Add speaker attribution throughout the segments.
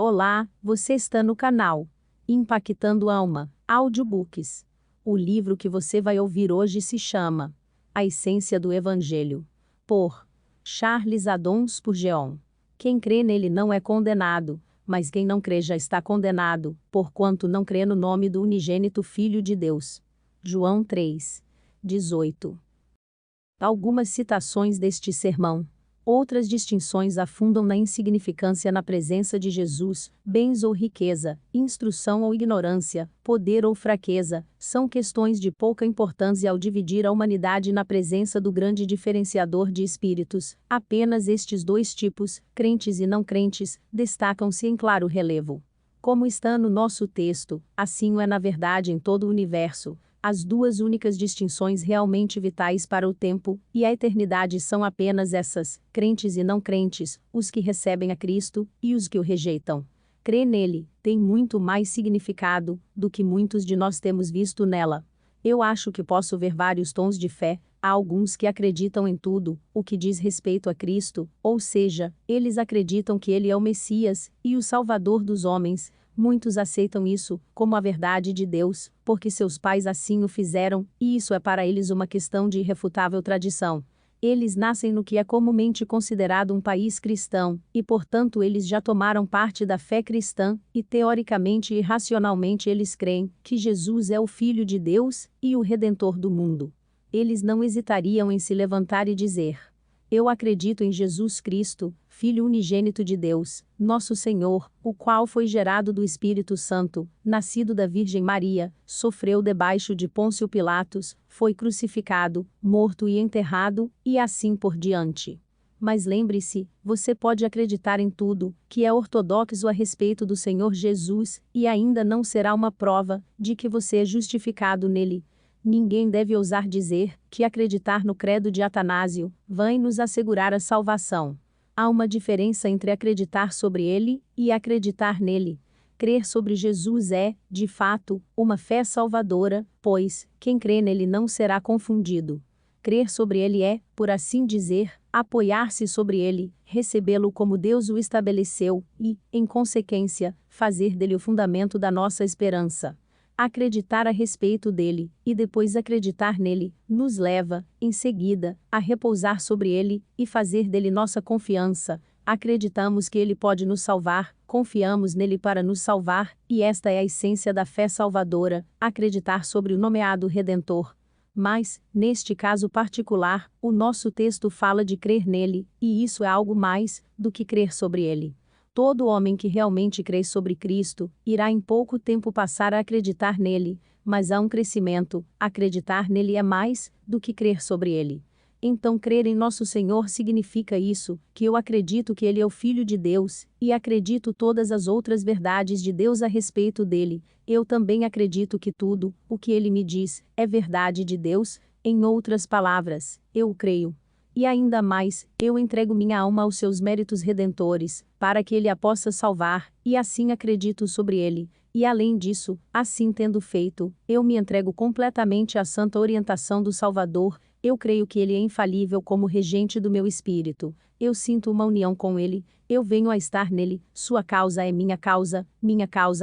Speaker 1: Olá, você está no canal Impactando Alma, Audiobooks. O livro que você vai ouvir hoje se chama A Essência do Evangelho, por Charles Haddon Spurgeon. Quem crê nele não é condenado, mas quem não crê já está condenado, porquanto não crê no nome do unigênito Filho de Deus. João 3:18. Algumas citações deste sermão. Outras distinções afundam na insignificância na presença de Jesus, bens ou riqueza, instrução ou ignorância, poder ou fraqueza, são questões de pouca importância ao dividir a humanidade na presença do grande diferenciador de espíritos. Apenas estes dois tipos, crentes e não crentes, destacam-se em claro relevo. Como está no nosso texto, assim o é na verdade em todo o universo. As duas únicas distinções realmente vitais para o tempo e a eternidade são apenas essas: crentes e não crentes, os que recebem a Cristo e os que o rejeitam. Crer nele tem muito mais significado do que muitos de nós temos visto nela. Eu acho que posso ver vários tons de fé. Há alguns que acreditam em tudo o que diz respeito a Cristo, ou seja, eles acreditam que ele é o Messias e o Salvador dos homens. Muitos aceitam isso como a verdade de Deus, porque seus pais assim o fizeram, e isso é para eles uma questão de irrefutável tradição. Eles nascem no que é comumente considerado um país cristão, e portanto eles já tomaram parte da fé cristã, e teoricamente e racionalmente eles creem que Jesus é o Filho de Deus e o Redentor do mundo. Eles não hesitariam em se levantar e dizer: eu acredito em Jesus Cristo, Filho unigênito de Deus, nosso Senhor, o qual foi gerado do Espírito Santo, nascido da Virgem Maria, sofreu debaixo de Pôncio Pilatos, foi crucificado, morto e enterrado, e assim por diante. Mas lembre-se, você pode acreditar em tudo que é ortodoxo a respeito do Senhor Jesus, e ainda não será uma prova de que você é justificado nele. Ninguém deve ousar dizer que acreditar no credo de Atanásio vai nos assegurar a salvação. Há uma diferença entre acreditar sobre ele e acreditar nele. Crer sobre Jesus é, de fato, uma fé salvadora, pois quem crê nele não será confundido. Crer sobre ele é, por assim dizer, apoiar-se sobre ele, recebê-lo como Deus o estabeleceu e, em consequência, fazer dele o fundamento da nossa esperança. Acreditar a respeito dele, e depois acreditar nele, nos leva, em seguida, a repousar sobre ele, e fazer dele nossa confiança. Acreditamos que ele pode nos salvar, confiamos nele para nos salvar, e esta é a essência da fé salvadora, acreditar sobre o nomeado Redentor. Mas, neste caso particular, o nosso texto fala de crer nele, e isso é algo mais do que crer sobre ele. Todo homem que realmente crê sobre Cristo, irá em pouco tempo passar a acreditar nele, mas há um crescimento. Acreditar nele é mais do que crer sobre ele. Então crer em nosso Senhor significa isso, que eu acredito que ele é o Filho de Deus, e acredito todas as outras verdades de Deus a respeito dele. Eu também acredito que tudo o que ele me diz é verdade de Deus. Em outras palavras, eu o creio. E ainda mais, eu entrego minha alma aos seus méritos redentores, para que ele a possa salvar, e assim acredito sobre ele. E além disso, assim tendo feito, eu me entrego completamente à santa orientação do Salvador. Eu creio que ele é infalível como regente do meu espírito. Eu sinto uma união com ele, eu venho a estar nele, sua causa é minha causa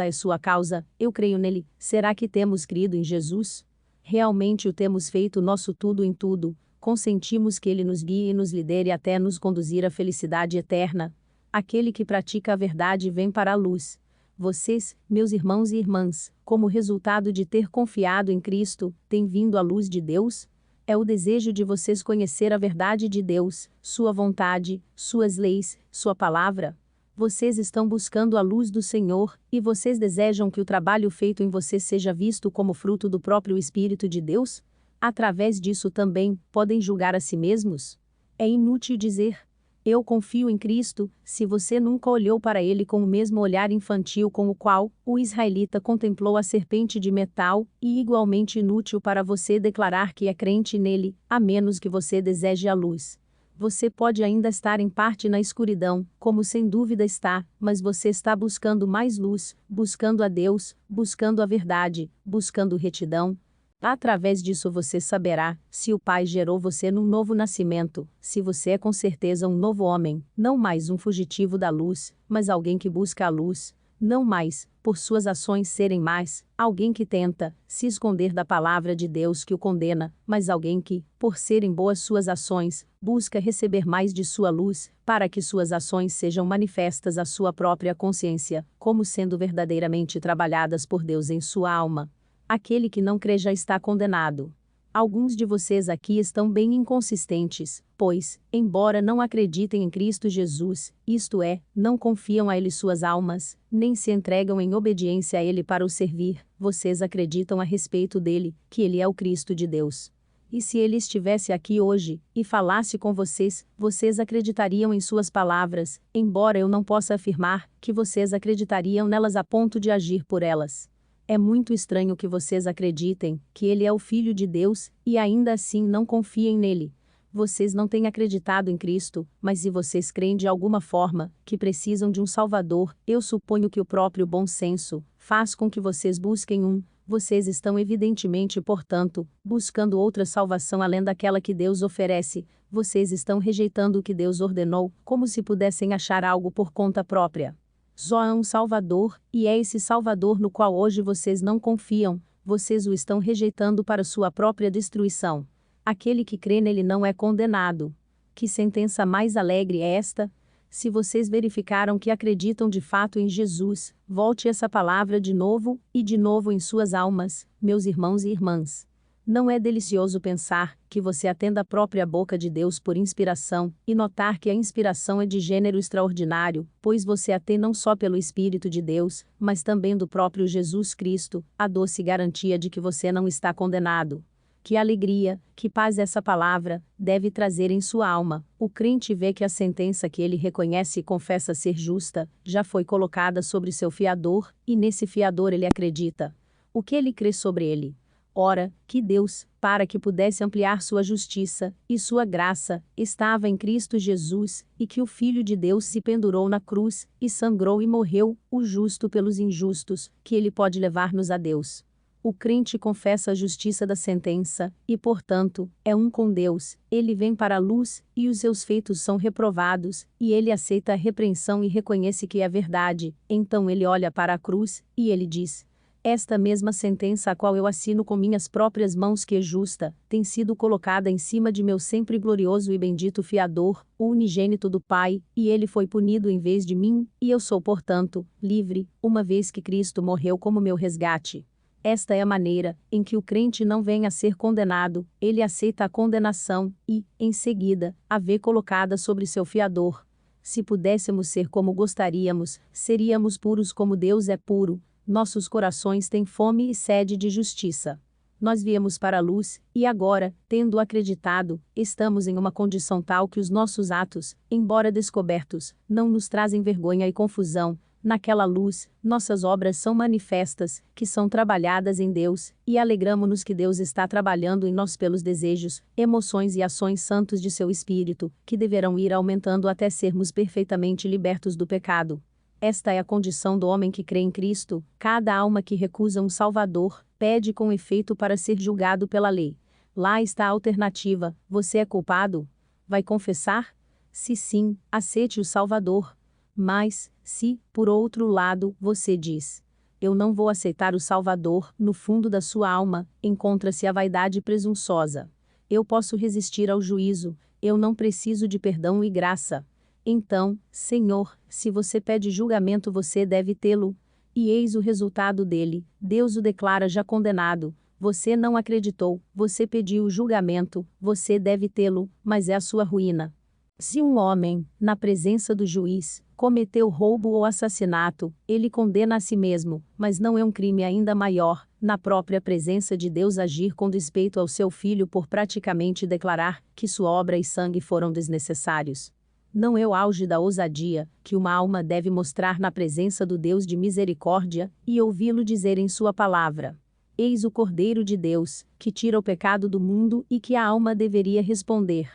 Speaker 1: é sua causa, eu creio nele. Será que temos crido em Jesus? Realmente o temos feito nosso tudo em tudo? Consentimos que ele nos guie e nos lidere até nos conduzir à felicidade eterna? Aquele que pratica a verdade vem para a luz. Vocês, meus irmãos e irmãs, como resultado de ter confiado em Cristo, têm vindo à luz de Deus? É o desejo de vocês conhecer a verdade de Deus, sua vontade, suas leis, sua palavra? Vocês estão buscando a luz do Senhor, e vocês desejam que o trabalho feito em vocês seja visto como fruto do próprio Espírito de Deus? Através disso também, podem julgar a si mesmos? É inútil dizer: eu confio em Cristo, se você nunca olhou para ele com o mesmo olhar infantil com o qual o israelita contemplou a serpente de metal, e igualmente inútil para você declarar que é crente nele, a menos que você deseje a luz. Você pode ainda estar em parte na escuridão, como sem dúvida está, mas você está buscando mais luz, buscando a Deus, buscando a verdade, buscando retidão. Através disso você saberá se o Pai gerou você num novo nascimento, se você é com certeza um novo homem, não mais um fugitivo da luz, mas alguém que busca a luz, não mais, por suas ações serem más, alguém que tenta se esconder da palavra de Deus que o condena, mas alguém que, por serem boas suas ações, busca receber mais de sua luz, para que suas ações sejam manifestas à sua própria consciência, como sendo verdadeiramente trabalhadas por Deus em sua alma. Aquele que não crê já está condenado. Alguns de vocês aqui estão bem inconsistentes, pois, embora não acreditem em Cristo Jesus, isto é, não confiam a Ele suas almas, nem se entregam em obediência a Ele para o servir, vocês acreditam a respeito dele, que Ele é o Cristo de Deus. E se Ele estivesse aqui hoje, e falasse com vocês, vocês acreditariam em suas palavras, embora eu não possa afirmar que vocês acreditariam nelas a ponto de agir por elas. É muito estranho que vocês acreditem que Ele é o Filho de Deus, e ainda assim não confiem nele. Vocês não têm acreditado em Cristo, mas se vocês creem de alguma forma que precisam de um Salvador, eu suponho que o próprio bom senso faz com que vocês busquem um. Vocês estão evidentemente, portanto, buscando outra salvação além daquela que Deus oferece. Vocês estão rejeitando o que Deus ordenou, como se pudessem achar algo por conta própria. Só há um Salvador, e é esse Salvador no qual hoje vocês não confiam, vocês o estão rejeitando para sua própria destruição. Aquele que crê nele não é condenado. Que sentença mais alegre é esta? Se vocês verificaram que acreditam de fato em Jesus, volte essa palavra de novo, e de novo em suas almas, meus irmãos e irmãs. Não é delicioso pensar que você atenda a própria boca de Deus por inspiração, e notar que a inspiração é de gênero extraordinário, pois você a tem não só pelo Espírito de Deus, mas também do próprio Jesus Cristo, a doce garantia de que você não está condenado. Que alegria, que paz essa palavra deve trazer em sua alma. O crente vê que a sentença que ele reconhece e confessa ser justa, já foi colocada sobre seu fiador, e nesse fiador ele acredita. O que ele crê sobre ele? Ora, que Deus, para que pudesse ampliar sua justiça e sua graça, estava em Cristo Jesus, e que o Filho de Deus se pendurou na cruz, e sangrou e morreu, o justo pelos injustos, que ele pode levar-nos a Deus. O crente confessa a justiça da sentença, e portanto, é um com Deus, ele vem para a luz, e os seus feitos são reprovados, e ele aceita a repreensão e reconhece que é verdade, então ele olha para a cruz, e ele diz: esta mesma sentença a qual eu assino com minhas próprias mãos que é justa, tem sido colocada em cima de meu sempre glorioso e bendito fiador, o unigênito do Pai, e ele foi punido em vez de mim, e eu sou portanto, livre, uma vez que Cristo morreu como meu resgate. Esta é a maneira em que o crente não vem a ser condenado, ele aceita a condenação, e, em seguida, a vê colocada sobre seu fiador. Se pudéssemos ser como gostaríamos, seríamos puros como Deus é puro. Nossos corações têm fome e sede de justiça. Nós viemos para a luz, e agora, tendo acreditado, estamos em uma condição tal que os nossos atos, embora descobertos, não nos trazem vergonha e confusão. Naquela luz, nossas obras são manifestas, que são trabalhadas em Deus, e alegramo-nos que Deus está trabalhando em nós pelos desejos, emoções e ações santos de seu Espírito, que deverão ir aumentando até sermos perfeitamente libertos do pecado. Esta é a condição do homem que crê em Cristo. Cada alma que recusa um Salvador, pede com efeito para ser julgado pela lei. Lá está a alternativa: você é culpado? Vai confessar? Se sim, aceite o Salvador. Mas, se, por outro lado, você diz: eu não vou aceitar o Salvador, no fundo da sua alma, encontra-se a vaidade presunçosa. Eu posso resistir ao juízo, eu não preciso de perdão e graça. Então, Senhor, se você pede julgamento você deve tê-lo. E eis o resultado dele, Deus o declara já condenado. Você não acreditou, você pediu o julgamento, você deve tê-lo, mas é a sua ruína. Se um homem, na presença do juiz, cometeu roubo ou assassinato, ele condena a si mesmo, mas não é um crime ainda maior, na própria presença de Deus agir com despeito ao seu filho por praticamente declarar que sua obra e sangue foram desnecessários. Não é o auge da ousadia que uma alma deve mostrar na presença do Deus de misericórdia, e ouvi-lo dizer em sua palavra: eis o Cordeiro de Deus, que tira o pecado do mundo, e que a alma deveria responder: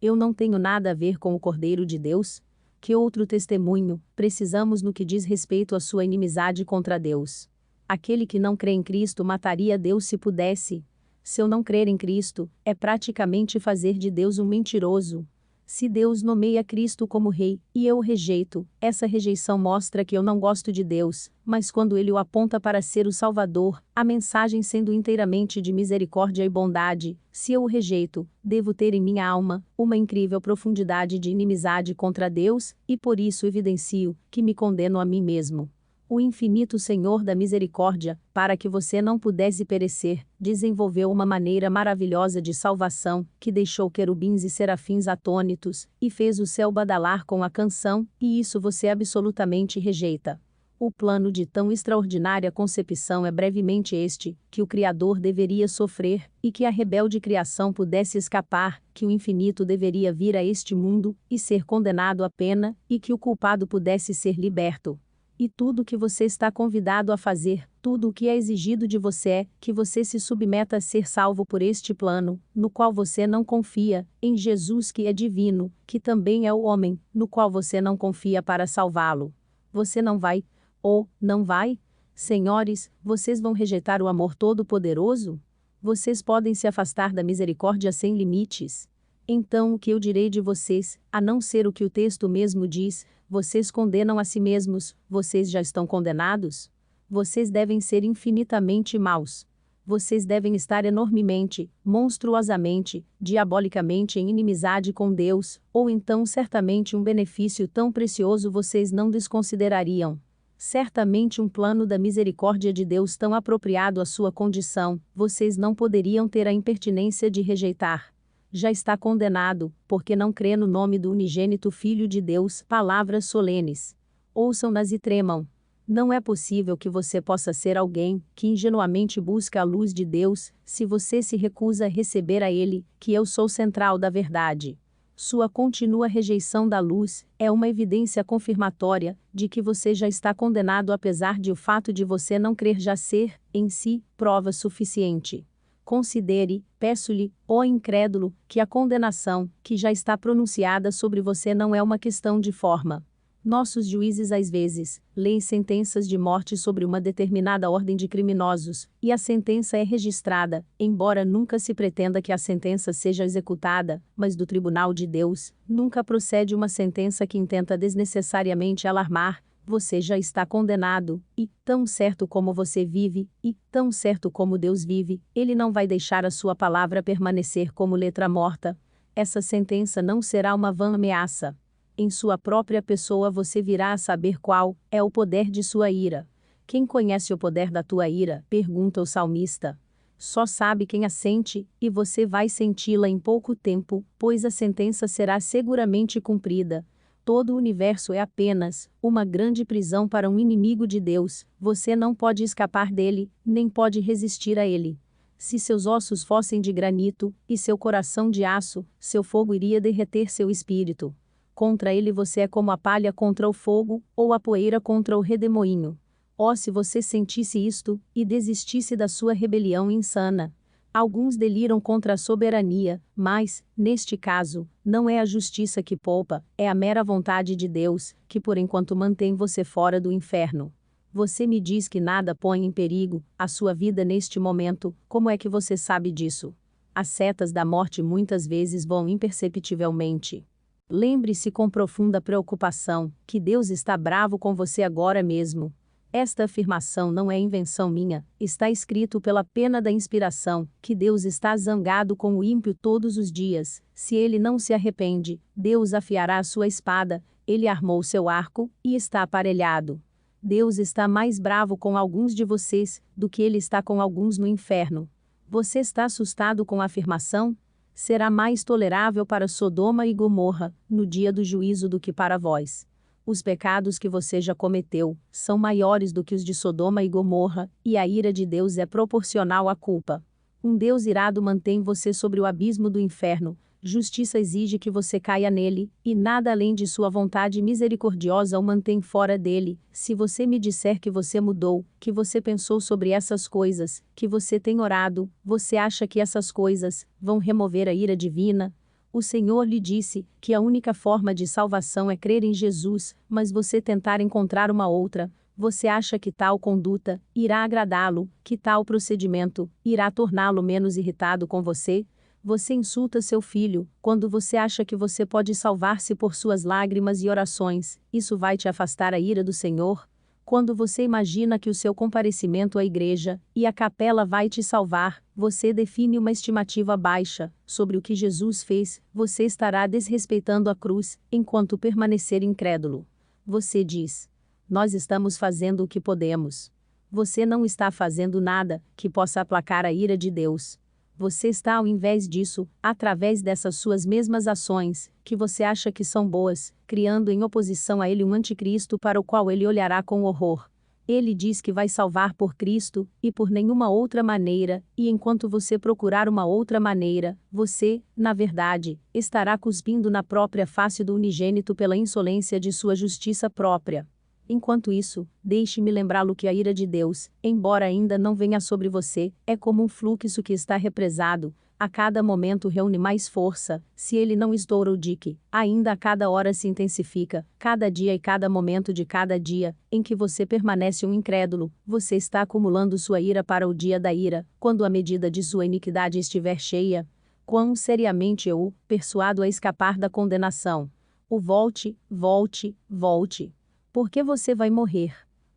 Speaker 1: eu não tenho nada a ver com o Cordeiro de Deus? Que outro testemunho precisamos no que diz respeito à sua inimizade contra Deus? Aquele que não crê em Cristo mataria Deus se pudesse. Se eu não crer em Cristo, é praticamente fazer de Deus um mentiroso. Se Deus nomeia Cristo como rei, e eu o rejeito, essa rejeição mostra que eu não gosto de Deus, mas quando ele o aponta para ser o Salvador, a mensagem sendo inteiramente de misericórdia e bondade, se eu o rejeito, devo ter em minha alma uma incrível profundidade de inimizade contra Deus, e por isso evidencio que me condeno a mim mesmo. O infinito Senhor da misericórdia, para que você não pudesse perecer, desenvolveu uma maneira maravilhosa de salvação, que deixou querubins e serafins atônitos, e fez o céu badalar com a canção, e isso você absolutamente rejeita. O plano de tão extraordinária concepção é brevemente este, que o Criador deveria sofrer, e que a rebelde criação pudesse escapar, que o infinito deveria vir a este mundo, e ser condenado à pena, e que o culpado pudesse ser liberto. E tudo o que você está convidado a fazer, tudo o que é exigido de você é que você se submeta a ser salvo por este plano, no qual você não confia, em Jesus que é divino, que também é o homem, no qual você não confia para salvá-lo. Você não vai? Ou, não vai? Senhores, vocês vão rejeitar o amor todo-poderoso? Vocês podem se afastar da misericórdia sem limites? Então o que eu direi de vocês, a não ser o que o texto mesmo diz, vocês condenam a si mesmos, vocês já estão condenados? Vocês devem ser infinitamente maus. Vocês devem estar enormemente, monstruosamente, diabolicamente em inimizade com Deus, ou então certamente um benefício tão precioso vocês não desconsiderariam. Certamente um plano da misericórdia de Deus tão apropriado à sua condição, vocês não poderiam ter a impertinência de rejeitar. Já está condenado, porque não crê no nome do unigênito Filho de Deus. Palavras solenes. Ouçam-nas e tremam. Não é possível que você possa ser alguém que ingenuamente busca a luz de Deus, se você se recusa a receber a Ele, que eu sou central da verdade. Sua contínua rejeição da luz é uma evidência confirmatória de que você já está condenado, apesar de o fato de você não crer já ser, em si, prova suficiente. Considere, peço-lhe, ó incrédulo, que a condenação, que já está pronunciada sobre você não é uma questão de forma. Nossos juízes às vezes, leem sentenças de morte sobre uma determinada ordem de criminosos, e a sentença é registrada, embora nunca se pretenda que a sentença seja executada, mas do tribunal de Deus, nunca procede uma sentença que intenta desnecessariamente alarmar. Você já está condenado, e, tão certo como você vive, e, tão certo como Deus vive, Ele não vai deixar a sua palavra permanecer como letra morta. Essa sentença não será uma vã ameaça. Em sua própria pessoa você virá a saber qual é o poder de sua ira. Quem conhece o poder da tua ira? Pergunta o salmista. Só sabe quem a sente, e você vai senti-la em pouco tempo, pois a sentença será seguramente cumprida. Todo o universo é apenas uma grande prisão para um inimigo de Deus, você não pode escapar dele, nem pode resistir a ele. Se seus ossos fossem de granito, e seu coração de aço, seu fogo iria derreter seu espírito. Contra ele você é como a palha contra o fogo, ou a poeira contra o redemoinho. Oh, se você sentisse isto, e desistisse da sua rebelião insana! Alguns deliram contra a soberania, mas, neste caso, não é a justiça que poupa, é a mera vontade de Deus, que por enquanto mantém você fora do inferno. Você me diz que nada põe em perigo a sua vida neste momento, como é que você sabe disso? As setas da morte muitas vezes voam imperceptivelmente. Lembre-se com profunda preocupação que Deus está bravo com você agora mesmo. Esta afirmação não é invenção minha, está escrito pela pena da inspiração, que Deus está zangado com o ímpio todos os dias. Se ele não se arrepende, Deus afiará a sua espada, ele armou seu arco, e está aparelhado. Deus está mais bravo com alguns de vocês, do que ele está com alguns no inferno. Você está assustado com a afirmação? Será mais tolerável para Sodoma e Gomorra, no dia do juízo do que para vós. Os pecados que você já cometeu são maiores do que os de Sodoma e Gomorra, e a ira de Deus é proporcional à culpa. Um Deus irado mantém você sobre o abismo do inferno, justiça exige que você caia nele, e nada além de sua vontade misericordiosa o mantém fora dele. Se você me disser que você mudou, que você pensou sobre essas coisas, que você tem orado, você acha que essas coisas vão remover a ira divina? O Senhor lhe disse que a única forma de salvação é crer em Jesus, mas você tentar encontrar uma outra. Você acha que tal conduta irá agradá-lo, que tal procedimento irá torná-lo menos irritado com você? Você insulta seu filho, quando você acha que você pode salvar-se por suas lágrimas e orações, isso vai te afastar a ira do Senhor? Quando você imagina que o seu comparecimento à igreja e à capela vai te salvar, você define uma estimativa baixa sobre o que Jesus fez, você estará desrespeitando a cruz, enquanto permanecer incrédulo. Você diz: nós estamos fazendo o que podemos. Você não está fazendo nada que possa aplacar a ira de Deus. Você está, ao invés disso, através dessas suas mesmas ações, que você acha que são boas, criando em oposição a ele um anticristo para o qual ele olhará com horror. Ele diz que vai salvar por Cristo, e por nenhuma outra maneira, e enquanto você procurar uma outra maneira, você, na verdade, estará cuspindo na própria face do unigênito pela insolência de sua justiça própria. Enquanto isso, deixe-me lembrá-lo que a ira de Deus, embora ainda não venha sobre você, é como um fluxo que está represado, a cada momento reúne mais força, se ele não estoura o dique, ainda a cada hora se intensifica, cada dia e cada momento de cada dia, em que você permanece um incrédulo, você está acumulando sua ira para o dia da ira, quando a medida de sua iniquidade estiver cheia. Quão seriamente eu o persuado a escapar da condenação. O volte, volte, volte. Porque você vai morrer.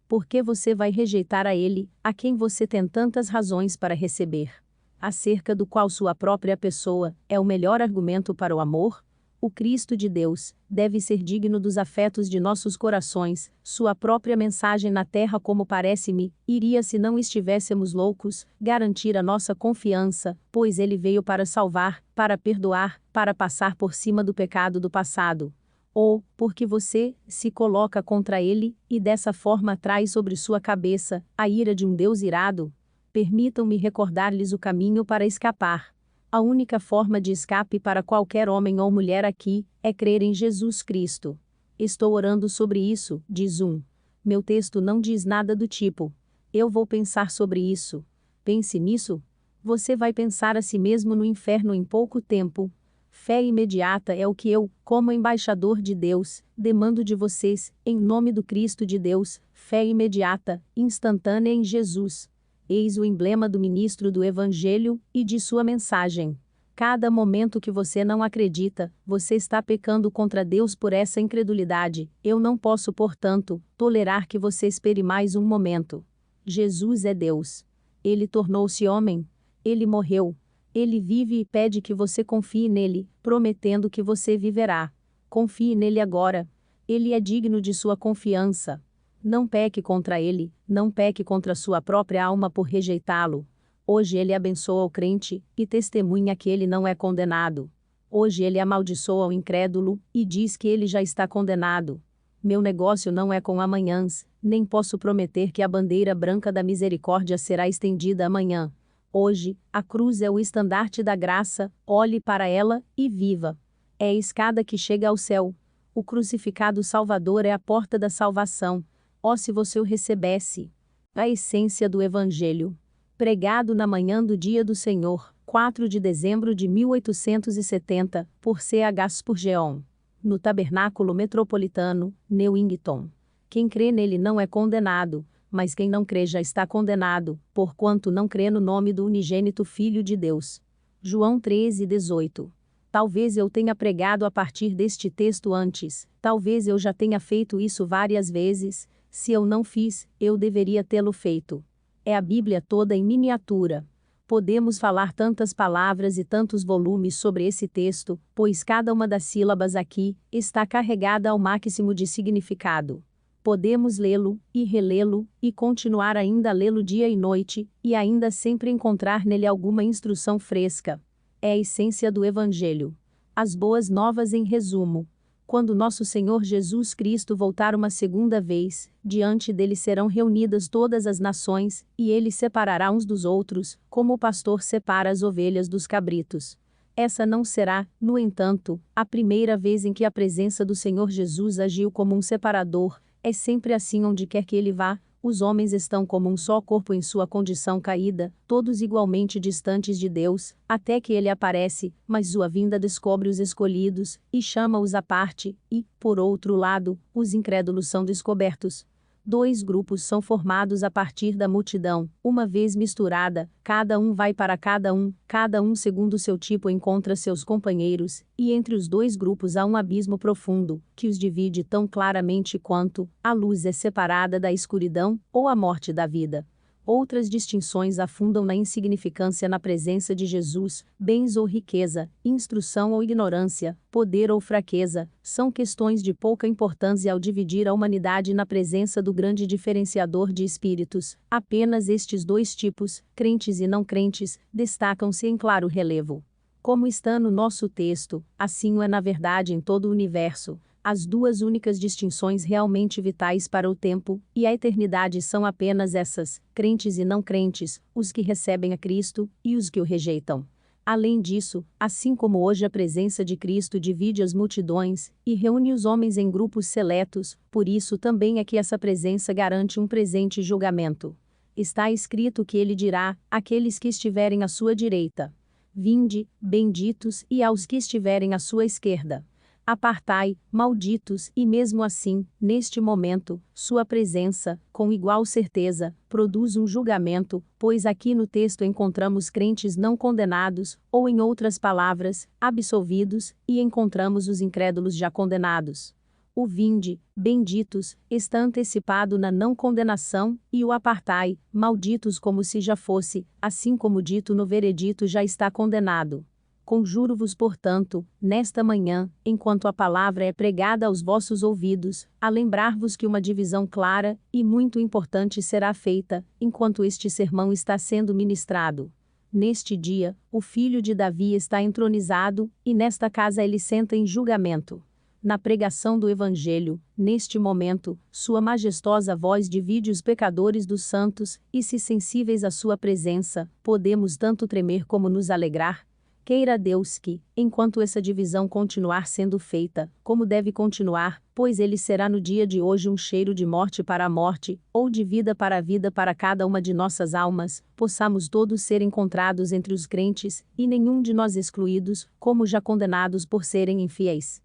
Speaker 1: Porque você vai rejeitar a ele, a quem você tem tantas razões para receber. Acerca do qual sua própria pessoa é o melhor argumento para o amor? O Cristo de Deus deve ser digno dos afetos de nossos corações, sua própria mensagem na terra, como parece-me, iria, se não estivéssemos loucos, garantir a nossa confiança, pois ele veio para salvar, para perdoar, para passar por cima do pecado do passado. Ou, porque você se coloca contra ele, e dessa forma traz sobre sua cabeça a ira de um Deus irado? Permitam-me recordar-lhes o caminho para escapar. A única forma de escape para qualquer homem ou mulher aqui é crer em Jesus Cristo. Estou orando sobre isso, diz um. Meu texto não diz nada do tipo: eu vou pensar sobre isso. Pense nisso. Você vai pensar a si mesmo no inferno em pouco tempo. Fé imediata é o que eu, como embaixador de Deus, demando de vocês, em nome do Cristo de Deus, fé imediata, instantânea em Jesus. Eis o emblema do ministro do Evangelho e de sua mensagem. Cada momento que você não acredita, você está pecando contra Deus por essa incredulidade. Eu não posso, portanto, tolerar que você espere mais um momento. Jesus é Deus. Ele tornou-se homem. Ele morreu. Ele vive e pede que você confie nele, prometendo que você viverá. Confie nele agora. Ele é digno de sua confiança. Não peque contra ele, não peque contra sua própria alma por rejeitá-lo. Hoje ele abençoa o crente, e testemunha que ele não é condenado. Hoje ele amaldiçoa o incrédulo, e diz que ele já está condenado. Meu negócio não é com amanhãs, nem posso prometer que a bandeira branca da misericórdia será estendida amanhã. Hoje, a cruz é o estandarte da graça, olhe para ela, e viva. É a escada que chega ao céu. O crucificado Salvador é a porta da salvação. Ó, se você o recebesse! A essência do Evangelho. Pregado na manhã do dia do Senhor, 4 de dezembro de 1870, por C.H. Spurgeon. No Tabernáculo Metropolitano, Newington. Quem crê nele não é condenado, mas quem não crê já está condenado, porquanto não crê no nome do unigênito Filho de Deus. João 13:18. Talvez eu tenha pregado a partir deste texto antes, talvez eu já tenha feito isso várias vezes. Se eu não fiz, eu deveria tê-lo feito. É a Bíblia toda em miniatura. Podemos falar tantas palavras e tantos volumes sobre esse texto, pois cada uma das sílabas aqui está carregada ao máximo de significado. Podemos lê-lo, e relê-lo, e continuar ainda a lê-lo dia e noite, e ainda sempre encontrar nele alguma instrução fresca. É a essência do Evangelho. As boas novas em resumo. Quando nosso Senhor Jesus Cristo voltar uma segunda vez, diante dele serão reunidas todas as nações, e ele separará uns dos outros, como o pastor separa as ovelhas dos cabritos. Essa não será, no entanto, a primeira vez em que a presença do Senhor Jesus agiu como um separador. É sempre assim onde quer que ele vá, os homens estão como um só corpo em sua condição caída, todos igualmente distantes de Deus, até que ele aparece, mas sua vinda descobre os escolhidos, e chama-os à parte, e, por outro lado, os incrédulos são descobertos. Dois grupos são formados a partir da multidão, uma vez misturada, cada um vai para cada um segundo seu tipo encontra seus companheiros, e entre os dois grupos há um abismo profundo, que os divide tão claramente quanto a luz é separada da escuridão, ou a morte da vida. Outras distinções afundam na insignificância na presença de Jesus, bens ou riqueza, instrução ou ignorância, poder ou fraqueza, são questões de pouca importância ao dividir a humanidade na presença do grande diferenciador de espíritos. Apenas estes dois tipos, crentes e não crentes, destacam-se em claro relevo. Como está no nosso texto, assim o é na verdade em todo o universo. As duas únicas distinções realmente vitais para o tempo e a eternidade são apenas essas, crentes e não crentes, os que recebem a Cristo e os que o rejeitam. Além disso, assim como hoje a presença de Cristo divide as multidões e reúne os homens em grupos seletos, por isso também é que essa presença garante um presente julgamento. Está escrito que ele dirá, àqueles que estiverem à sua direita: vinde, benditos, e aos que estiverem à sua esquerda: apartai, malditos, e mesmo assim, neste momento, sua presença, com igual certeza, produz um julgamento, pois aqui no texto encontramos crentes não condenados, ou em outras palavras, absolvidos, e encontramos os incrédulos já condenados. O vinde, benditos, está antecipado na não condenação, e o apartai, malditos como se já fosse, assim como dito no veredito já está condenado. Conjuro-vos, portanto, nesta manhã, enquanto a palavra é pregada aos vossos ouvidos, a lembrar-vos que uma divisão clara e muito importante será feita, enquanto este sermão está sendo ministrado. Neste dia, o filho de Davi está entronizado, e nesta casa ele senta em julgamento. Na pregação do Evangelho, neste momento, sua majestosa voz divide os pecadores dos santos, e se sensíveis à sua presença, podemos tanto tremer como nos alegrar. Queira Deus que, enquanto essa divisão continuar sendo feita, como deve continuar, pois ele será no dia de hoje um cheiro de morte para a morte, ou de vida para a vida para cada uma de nossas almas, possamos todos ser encontrados entre os crentes, e nenhum de nós excluídos, como já condenados por serem infiéis.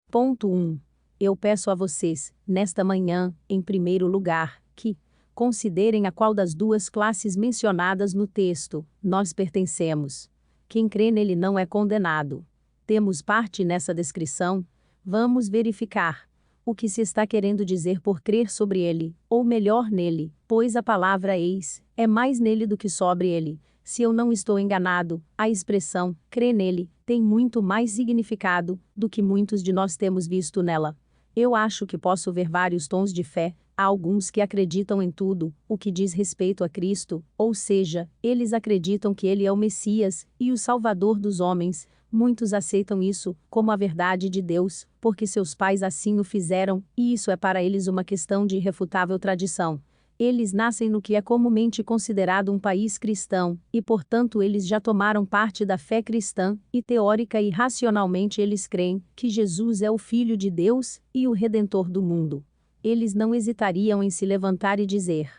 Speaker 1: Ponto 1. Eu peço a vocês, nesta manhã, em primeiro lugar, que considerem a qual das duas classes mencionadas no texto nós pertencemos. Quem crê nele não é condenado. Temos parte nessa descrição? Vamos verificar. O que se está querendo dizer por crer sobre ele, ou melhor nele, pois a palavra eis, é mais nele do que sobre ele. Se eu não estou enganado, a expressão, crê nele, tem muito mais significado, do que muitos de nós temos visto nela. Eu acho que posso ver vários tons de fé. Há alguns que acreditam em tudo o que diz respeito a Cristo, ou seja, eles acreditam que ele é o Messias e o Salvador dos homens. Muitos aceitam isso como a verdade de Deus, porque seus pais assim o fizeram, e isso é para eles uma questão de irrefutável tradição. Eles nascem no que é comumente considerado um país cristão, e portanto eles já tomaram parte da fé cristã, e teórica e racionalmente eles creem que Jesus é o Filho de Deus e o Redentor do mundo. Eles não hesitariam em se levantar e dizer: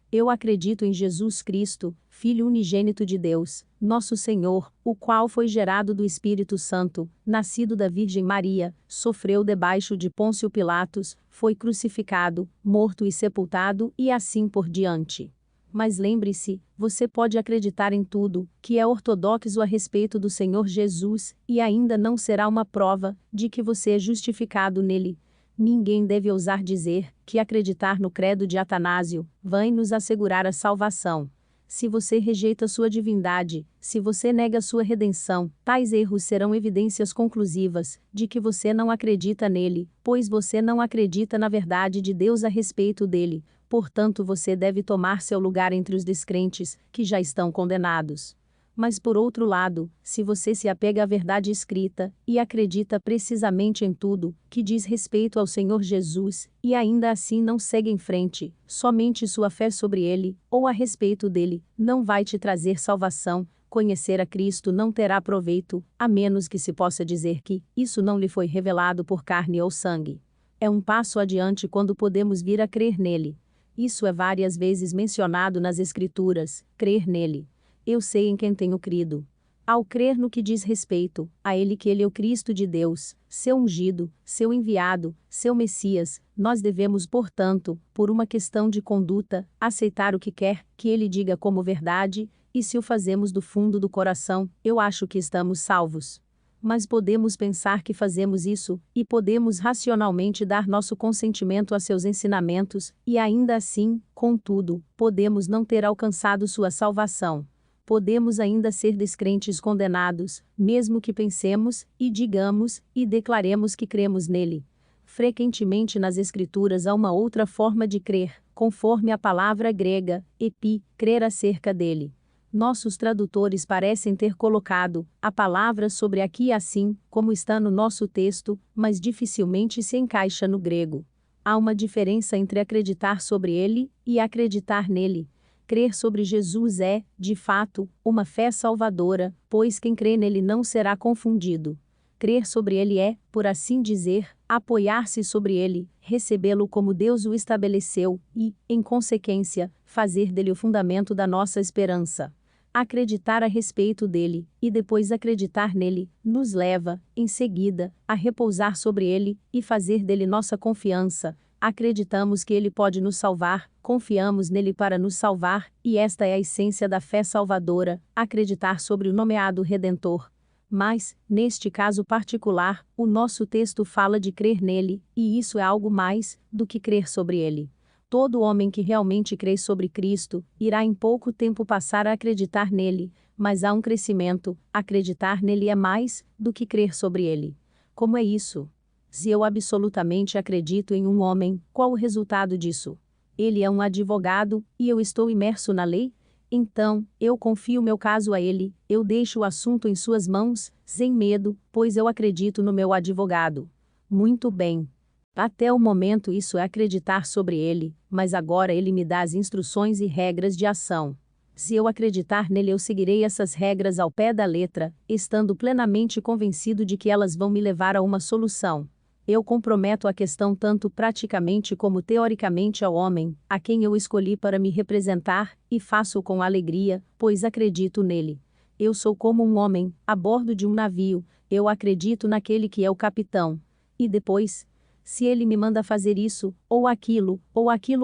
Speaker 1: eu acredito em Jesus Cristo, Filho unigênito de Deus, nosso Senhor, o qual foi gerado do Espírito Santo, nascido da Virgem Maria, sofreu debaixo de Pôncio Pilatos, foi crucificado, morto e sepultado e assim por diante. Mas lembre-se, você pode acreditar em tudo que é ortodoxo a respeito do Senhor Jesus, e ainda não será uma prova de que você é justificado nele. Ninguém deve ousar dizer que acreditar no credo de Atanásio vai nos assegurar a salvação. Se você rejeita sua divindade, se você nega sua redenção, tais erros serão evidências conclusivas de que você não acredita nele, pois você não acredita na verdade de Deus a respeito dele. Portanto, você deve tomar seu lugar entre os descrentes, que já estão condenados. Mas por outro lado, se você se apega à verdade escrita, e acredita precisamente em tudo que diz respeito ao Senhor Jesus, e ainda assim não segue em frente, somente sua fé sobre ele, ou a respeito dele, não vai te trazer salvação. Conhecer a Cristo não terá proveito, a menos que se possa dizer que isso não lhe foi revelado por carne ou sangue. É um passo adiante quando podemos vir a crer nele. Isso é várias vezes mencionado nas Escrituras, crer nele. Eu sei em quem tenho crido. Ao crer no que diz respeito a ele, que ele é o Cristo de Deus, seu ungido, seu enviado, seu Messias, nós devemos, portanto, por uma questão de conduta, aceitar o que quer que ele diga como verdade, e se o fazemos do fundo do coração, eu acho que estamos salvos. Mas podemos pensar que fazemos isso, e podemos racionalmente dar nosso consentimento a seus ensinamentos, e ainda assim, contudo, podemos não ter alcançado sua salvação. Podemos ainda ser descrentes condenados, mesmo que pensemos, e digamos, e declaremos que cremos nele. Frequentemente nas Escrituras há uma outra forma de crer, conforme a palavra grega, epi, crer acerca dele. Nossos tradutores parecem ter colocado a palavra sobre aqui assim, como está no nosso texto, mas dificilmente se encaixa no grego. Há uma diferença entre acreditar sobre ele e acreditar nele. Crer sobre Jesus é, de fato, uma fé salvadora, pois quem crê nele não será confundido. Crer sobre ele é, por assim dizer, apoiar-se sobre ele, recebê-lo como Deus o estabeleceu e, em consequência, fazer dele o fundamento da nossa esperança. Acreditar a respeito dele, e depois acreditar nele, nos leva, em seguida, a repousar sobre ele, e fazer dele nossa confiança. Acreditamos que ele pode nos salvar, confiamos nele para nos salvar, e esta é a essência da fé salvadora, acreditar sobre o nomeado Redentor. Mas, neste caso particular, o nosso texto fala de crer nele, e isso é algo mais do que crer sobre ele. Todo homem que realmente crê sobre Cristo, irá em pouco tempo passar a acreditar nele, mas há um crescimento, acreditar nele é mais do que crer sobre ele. Como é isso? Se eu absolutamente acredito em um homem, qual o resultado disso? Ele é um advogado, e eu estou imerso na lei? Então, eu confio meu caso a ele, eu deixo o assunto em suas mãos, sem medo, pois eu acredito no meu advogado. Muito bem. Até o momento isso é acreditar sobre ele, mas agora ele me dá as instruções e regras de ação. Se eu acreditar nele, eu seguirei essas regras ao pé da letra, estando plenamente convencido de que elas vão me levar a uma solução. Eu comprometo a questão tanto praticamente como teoricamente ao homem, a quem eu escolhi para me representar, e faço com alegria, pois acredito nele. Eu sou como um homem, a bordo de um navio, eu acredito naquele que é o capitão. E depois, se ele me manda fazer isso, ou aquilo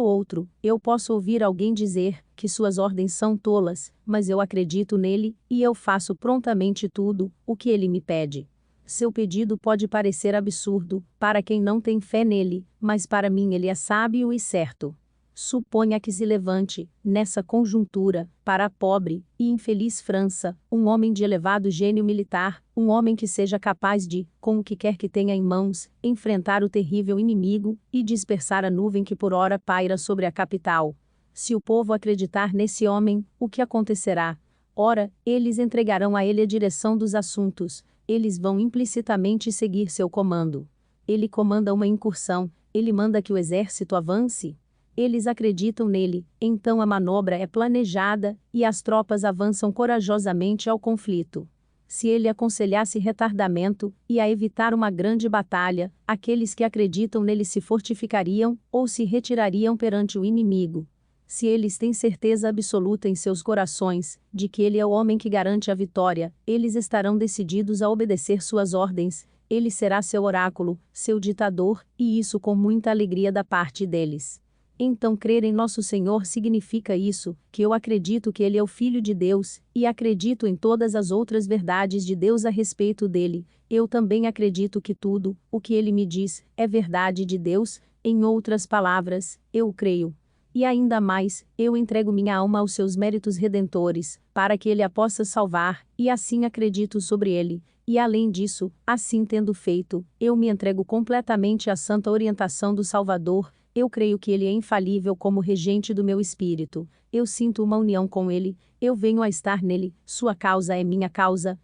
Speaker 1: outro, eu posso ouvir alguém dizer que suas ordens são tolas, mas eu acredito nele, e eu faço prontamente tudo o que ele me pede. Seu pedido pode parecer absurdo, para quem não tem fé nele, mas para mim ele é sábio e certo. Suponha que se levante, nessa conjuntura, para a pobre e infeliz França, um homem de elevado gênio militar, um homem que seja capaz de, com o que quer que tenha em mãos, enfrentar o terrível inimigo, e dispersar a nuvem que por ora paira sobre a capital. Se o povo acreditar nesse homem, o que acontecerá? Ora, eles entregarão a ele a direção dos assuntos. Eles vão implicitamente seguir seu comando. Ele comanda uma incursão, ele manda que o exército avance. Eles acreditam nele, então a manobra é planejada, e as tropas avançam corajosamente ao conflito. Se ele aconselhasse retardamento, e a evitar uma grande batalha, aqueles que acreditam nele se fortificariam, ou se retirariam perante o inimigo. Se eles têm certeza absoluta em seus corações, de que ele é o homem que garante a vitória, eles estarão decididos a obedecer suas ordens, ele será seu oráculo, seu ditador, e isso com muita alegria da parte deles. Então crer em nosso Senhor significa isso, que eu acredito que ele é o Filho de Deus, e acredito em todas as outras verdades de Deus a respeito dele. Eu também acredito que tudo o que ele me diz é verdade de Deus, em outras palavras, eu creio. E ainda mais, eu entrego minha alma aos seus méritos redentores, para que ele a possa salvar, e assim acredito sobre ele. E além disso, assim tendo feito, eu me entrego completamente à santa orientação do Salvador. Eu creio que ele é infalível como regente do meu espírito. Eu sinto uma união com ele, eu venho a estar nele, sua causa é minha causa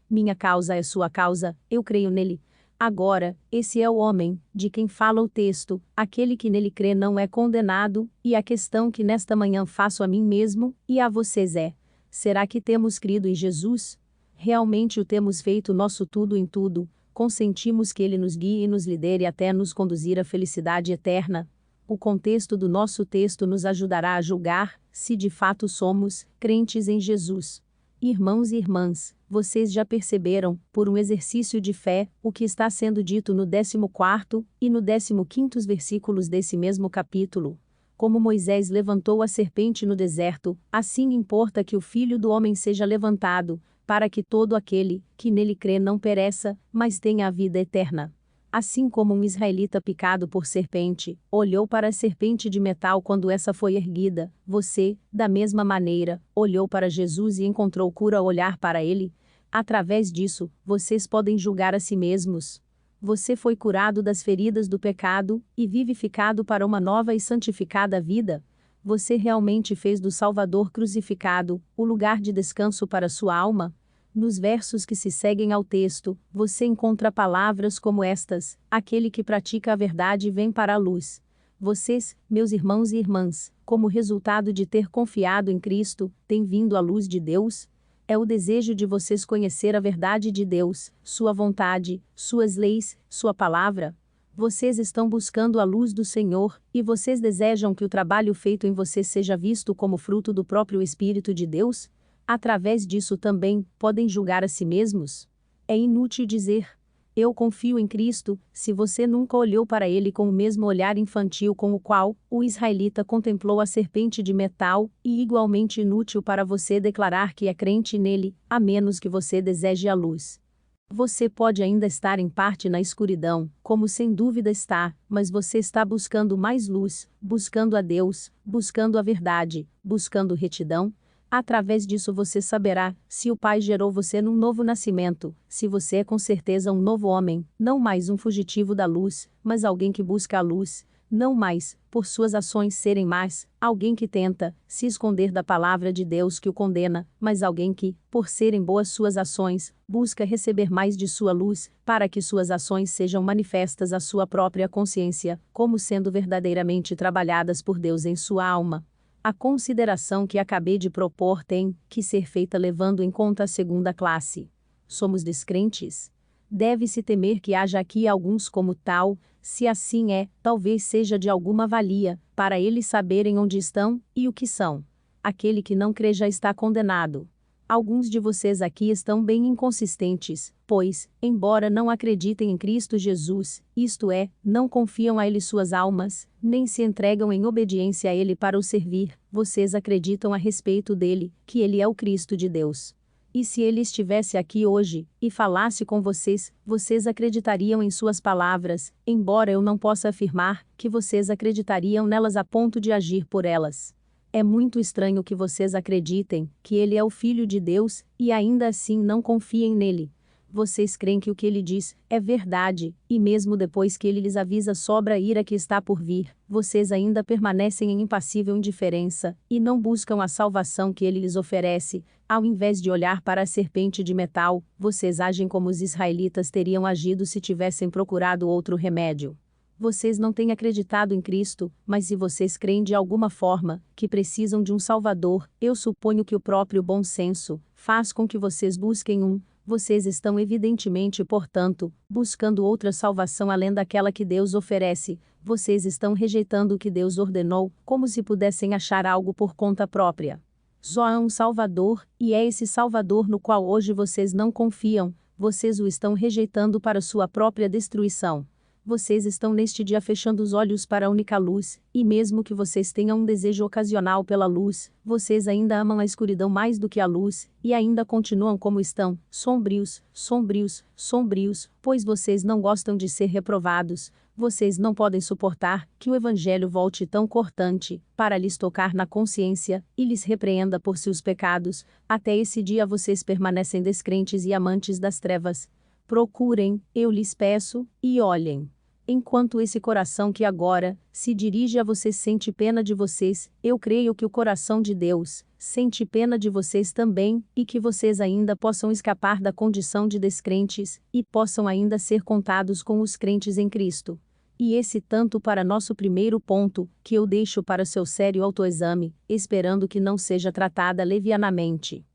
Speaker 1: é sua causa, eu creio nele. Agora, esse é o homem, de quem fala o texto, aquele que nele crê não é condenado, e a questão que nesta manhã faço a mim mesmo, e a vocês é: será que temos crido em Jesus? Realmente o temos feito nosso tudo em tudo, consentimos que ele nos guie e nos lidere até nos conduzir à felicidade eterna? O contexto do nosso texto nos ajudará a julgar, se de fato somos crentes em Jesus. Irmãos e irmãs, vocês já perceberam, por um exercício de fé, o que está sendo dito no 14º e no 15º versículos desse mesmo capítulo. Como Moisés levantou a serpente no deserto, assim importa que o Filho do Homem seja levantado, para que todo aquele que nele crê não pereça, mas tenha a vida eterna. Assim como um israelita picado por serpente, olhou para a serpente de metal quando essa foi erguida, você, da mesma maneira, olhou para Jesus e encontrou cura ao olhar para ele. Através disso, vocês podem julgar a si mesmos. Você foi curado das feridas do pecado e vivificado para uma nova e santificada vida. Você realmente fez do Salvador crucificado o lugar de descanso para sua alma? Nos versos que se seguem ao texto, você encontra palavras como estas: aquele que pratica a verdade vem para a luz. Vocês, meus irmãos e irmãs, como resultado de ter confiado em Cristo, têm vindo à luz de Deus? É o desejo de vocês conhecer a verdade de Deus, sua vontade, suas leis, sua palavra? Vocês estão buscando a luz do Senhor, e vocês desejam que o trabalho feito em vocês seja visto como fruto do próprio Espírito de Deus? Através disso também, podem julgar a si mesmos? É inútil dizer: eu confio em Cristo, se você nunca olhou para ele com o mesmo olhar infantil com o qual o israelita contemplou a serpente de metal, e igualmente inútil para você declarar que é crente nele, a menos que você deseje a luz. Você pode ainda estar em parte na escuridão, como sem dúvida está, mas você está buscando mais luz, buscando a Deus, buscando a verdade, buscando retidão. Através disso você saberá se o Pai gerou você num novo nascimento, se você é com certeza um novo homem, não mais um fugitivo da luz, mas alguém que busca a luz, não mais, por suas ações serem más, alguém que tenta se esconder da palavra de Deus que o condena, mas alguém que, por serem boas suas ações, busca receber mais de sua luz, para que suas ações sejam manifestas à sua própria consciência, como sendo verdadeiramente trabalhadas por Deus em sua alma. A consideração que acabei de propor tem que ser feita levando em conta a segunda classe. Somos descrentes? Deve-se temer que haja aqui alguns como tal, se assim é, talvez seja de alguma valia, para eles saberem onde estão e o que são. Aquele que não crê já está condenado. Alguns de vocês aqui estão bem inconsistentes, pois, embora não acreditem em Cristo Jesus, isto é, não confiam a Ele suas almas, nem se entregam em obediência a Ele para o servir, vocês acreditam a respeito dele, que Ele é o Cristo de Deus. E se Ele estivesse aqui hoje, e falasse com vocês, vocês acreditariam em suas palavras, embora eu não possa afirmar que vocês acreditariam nelas a ponto de agir por elas. É muito estranho que vocês acreditem que ele é o Filho de Deus, e ainda assim não confiem nele. Vocês creem que o que ele diz é verdade, e mesmo depois que ele lhes avisa sobre a ira que está por vir, vocês ainda permanecem em impassível indiferença, e não buscam a salvação que ele lhes oferece. Ao invés de olhar para a serpente de metal, vocês agem como os israelitas teriam agido se tivessem procurado outro remédio. Vocês não têm acreditado em Cristo, mas se vocês creem de alguma forma que precisam de um Salvador, eu suponho que o próprio bom senso faz com que vocês busquem um. Vocês estão evidentemente, portanto, buscando outra salvação além daquela que Deus oferece. Vocês estão rejeitando o que Deus ordenou, como se pudessem achar algo por conta própria. Só há um Salvador, e é esse Salvador no qual hoje vocês não confiam. Vocês o estão rejeitando para sua própria destruição. Vocês estão neste dia fechando os olhos para a única luz, e mesmo que vocês tenham um desejo ocasional pela luz, vocês ainda amam a escuridão mais do que a luz, e ainda continuam como estão, sombrios, sombrios, sombrios, pois vocês não gostam de ser reprovados. Vocês não podem suportar que o Evangelho volte tão cortante, para lhes tocar na consciência, e lhes repreenda por seus pecados. Até esse dia vocês permanecem descrentes e amantes das trevas. Procurem, eu lhes peço, e olhem. Enquanto esse coração que agora se dirige a vocês sente pena de vocês, eu creio que o coração de Deus sente pena de vocês também, e que vocês ainda possam escapar da condição de descrentes, e possam ainda ser contados com os crentes em Cristo. E esse tanto para nosso primeiro ponto, que eu deixo para seu sério autoexame, esperando que não seja tratada levianamente.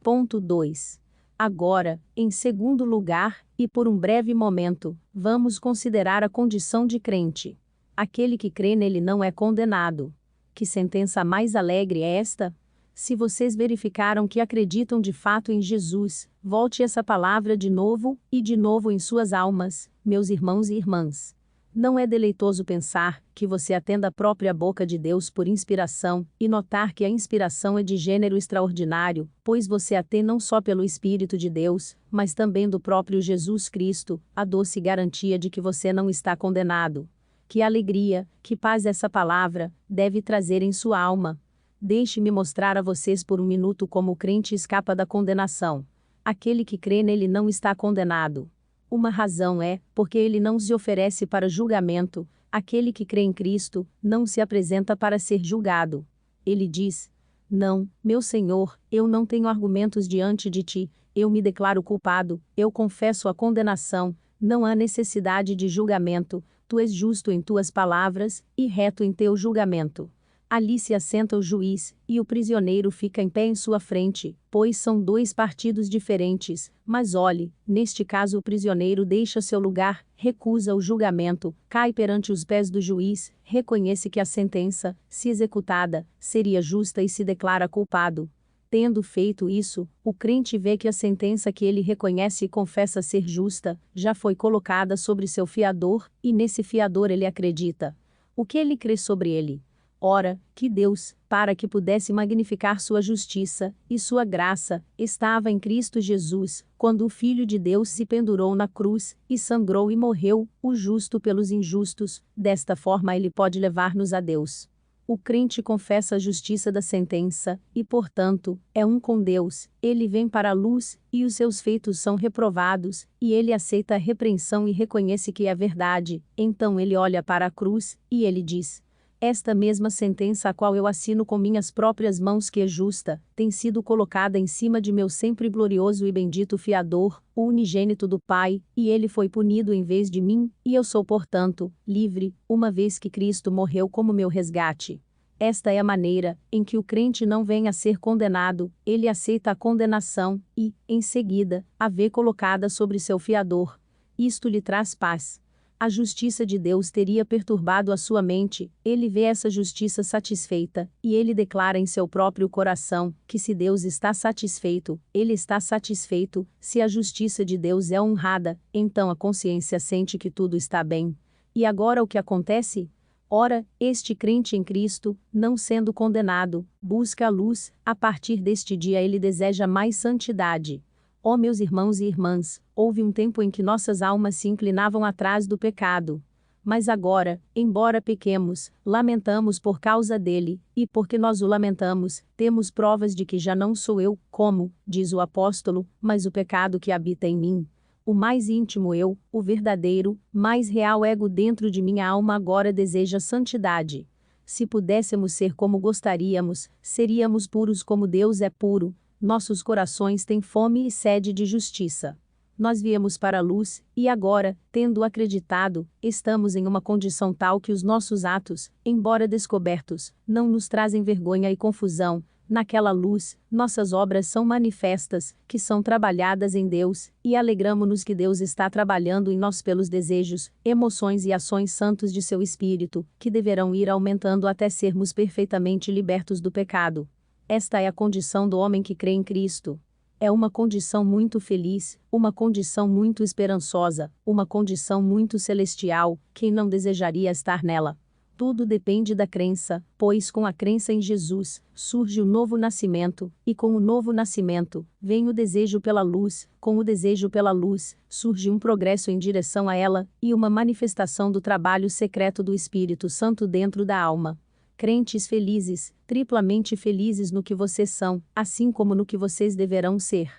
Speaker 1: Ponto 2. Agora, em segundo lugar, e por um breve momento, vamos considerar a condição de crente. Aquele que crê nele não é condenado. Que sentença mais alegre é esta? Se vocês verificaram que acreditam de fato em Jesus, volte essa palavra de novo em suas almas, meus irmãos e irmãs. Não é deleitoso pensar que você atenda a própria boca de Deus por inspiração, e notar que a inspiração é de gênero extraordinário, pois você a tem não só pelo Espírito de Deus, mas também do próprio Jesus Cristo, a doce garantia de que você não está condenado. Que alegria, que paz essa palavra deve trazer em sua alma. Deixe-me mostrar a vocês por um minuto como o crente escapa da condenação. Aquele que crê nele não está condenado. Uma razão é, porque ele não se oferece para julgamento, aquele que crê em Cristo, não se apresenta para ser julgado. Ele diz: não, meu Senhor, eu não tenho argumentos diante de ti, eu me declaro culpado, eu confesso a condenação, não há necessidade de julgamento, tu és justo em tuas palavras, e reto em teu julgamento. Ali se assenta o juiz, e o prisioneiro fica em pé em sua frente, pois são dois partidos diferentes, mas olhe, neste caso o prisioneiro deixa seu lugar, recusa o julgamento, cai perante os pés do juiz, reconhece que a sentença, se executada, seria justa e se declara culpado. Tendo feito isso, o crente vê que a sentença que ele reconhece e confessa ser justa, já foi colocada sobre seu fiador, e nesse fiador ele acredita. O que ele crê sobre ele? Ora, que Deus, para que pudesse magnificar sua justiça e sua graça, estava em Cristo Jesus, quando o Filho de Deus se pendurou na cruz, e sangrou e morreu, o justo pelos injustos, desta forma ele pode levar-nos a Deus. O crente confessa a justiça da sentença, e portanto, é um com Deus, ele vem para a luz, e os seus feitos são reprovados, e ele aceita a repreensão e reconhece que é verdade, então ele olha para a cruz, e ele diz: esta mesma sentença a qual eu assino com minhas próprias mãos que é justa, tem sido colocada em cima de meu sempre glorioso e bendito fiador, o unigênito do Pai, e ele foi punido em vez de mim, e eu sou portanto, livre, uma vez que Cristo morreu como meu resgate. Esta é a maneira em que o crente não vem a ser condenado, ele aceita a condenação, e, em seguida, a vê colocada sobre seu fiador. Isto lhe traz paz. A justiça de Deus teria perturbado a sua mente, ele vê essa justiça satisfeita, e ele declara em seu próprio coração, que se Deus está satisfeito, ele está satisfeito, se a justiça de Deus é honrada, então a consciência sente que tudo está bem. E agora o que acontece? Ora, este crente em Cristo, não sendo condenado, busca a luz, a partir deste dia ele deseja mais santidade. Ó meus irmãos e irmãs, houve um tempo em que nossas almas se inclinavam atrás do pecado. Mas agora, embora pequemos, lamentamos por causa dele, e porque nós o lamentamos, temos provas de que já não sou eu, como, diz o apóstolo, mas o pecado que habita em mim. O mais íntimo eu, o verdadeiro, mais real ego dentro de minha alma agora deseja santidade. Se pudéssemos ser como gostaríamos, seríamos puros como Deus é puro. Nossos corações têm fome e sede de justiça. Nós viemos para a luz, e agora, tendo acreditado, estamos em uma condição tal que os nossos atos, embora descobertos, não nos trazem vergonha e confusão. Naquela luz, nossas obras são manifestas, que são trabalhadas em Deus, e alegramo-nos que Deus está trabalhando em nós pelos desejos, emoções e ações santos de seu Espírito, que deverão ir aumentando até sermos perfeitamente libertos do pecado. Esta é a condição do homem que crê em Cristo. É uma condição muito feliz, uma condição muito esperançosa, uma condição muito celestial, quem não desejaria estar nela? Tudo depende da crença, pois com a crença em Jesus, surge o novo nascimento, e com o novo nascimento, vem o desejo pela luz, com o desejo pela luz, surge um progresso em direção a ela, e uma manifestação do trabalho secreto do Espírito Santo dentro da alma. Crentes felizes, triplamente felizes no que vocês são, assim como no que vocês deverão ser.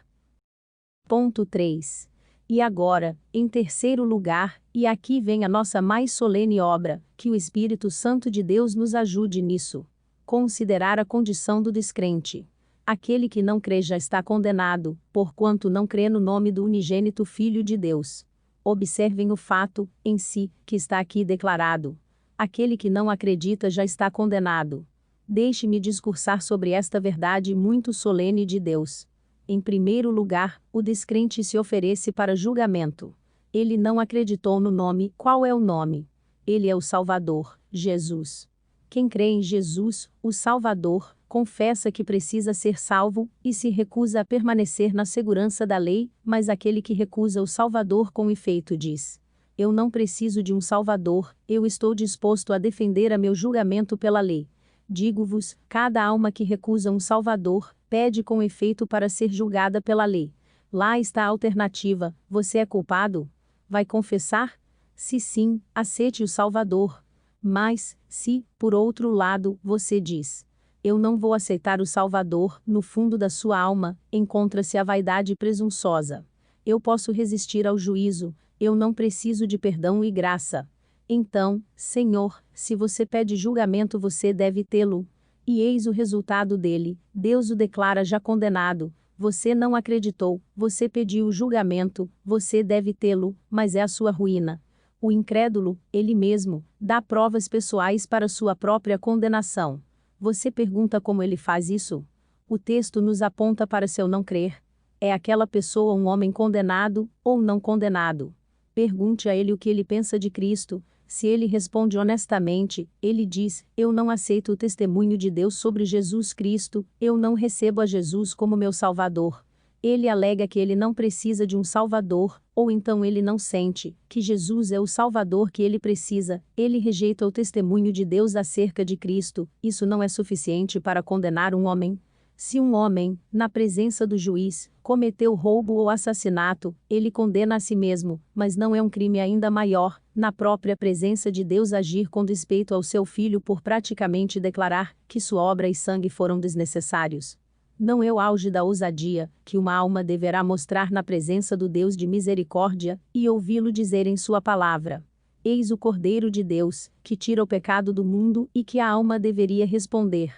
Speaker 1: Ponto 3. E agora, em terceiro lugar, e aqui vem a nossa mais solene obra, que o Espírito Santo de Deus nos ajude nisso. Considerar a condição do descrente. Aquele que não crê já está condenado, porquanto não crê no nome do unigênito Filho de Deus. Observem o fato, em si, que está aqui declarado. Aquele que não acredita já está condenado. Deixe-me discursar sobre esta verdade muito solene de Deus. Em primeiro lugar, o descrente se oferece para julgamento. Ele não acreditou no nome. Qual é o nome? Ele é o Salvador, Jesus. Quem crê em Jesus, o Salvador, confessa que precisa ser salvo, e se recusa a permanecer na segurança da lei, mas aquele que recusa o Salvador com efeito diz: eu não preciso de um Salvador, eu estou disposto a defender a meu julgamento pela lei. Digo-vos, cada alma que recusa um Salvador, pede com efeito para ser julgada pela lei. Lá está a alternativa: você é culpado? Vai confessar? Se sim, aceite o Salvador. Mas, se, por outro lado, você diz: eu não vou aceitar o Salvador, no fundo da sua alma, encontra-se a vaidade presunçosa. Eu posso resistir ao juízo, eu não preciso de perdão e graça. Então, Senhor, se você pede julgamento, você deve tê-lo. E eis o resultado dele: Deus o declara já condenado. Você não acreditou, você pediu o julgamento, você deve tê-lo, mas é a sua ruína. O incrédulo, ele mesmo, dá provas pessoais para sua própria condenação. Você pergunta como ele faz isso? O texto nos aponta para seu não crer. É aquela pessoa um homem condenado, ou não condenado? Pergunte a ele o que ele pensa de Cristo. Se ele responde honestamente, ele diz: eu não aceito o testemunho de Deus sobre Jesus Cristo, eu não recebo a Jesus como meu Salvador. Ele alega que ele não precisa de um Salvador, ou então ele não sente que Jesus é o Salvador que ele precisa, ele rejeita o testemunho de Deus acerca de Cristo. Isso não é suficiente para condenar um homem. Se um homem, na presença do juiz, cometeu roubo ou assassinato, ele condena a si mesmo, mas não é um crime ainda maior, na própria presença de Deus, agir com despeito ao seu filho por praticamente declarar que sua obra e sangue foram desnecessários? Não é o auge da ousadia que uma alma deverá mostrar na presença do Deus de misericórdia, e ouvi-lo dizer em sua palavra: eis o Cordeiro de Deus, que tira o pecado do mundo, e que a alma deveria responder: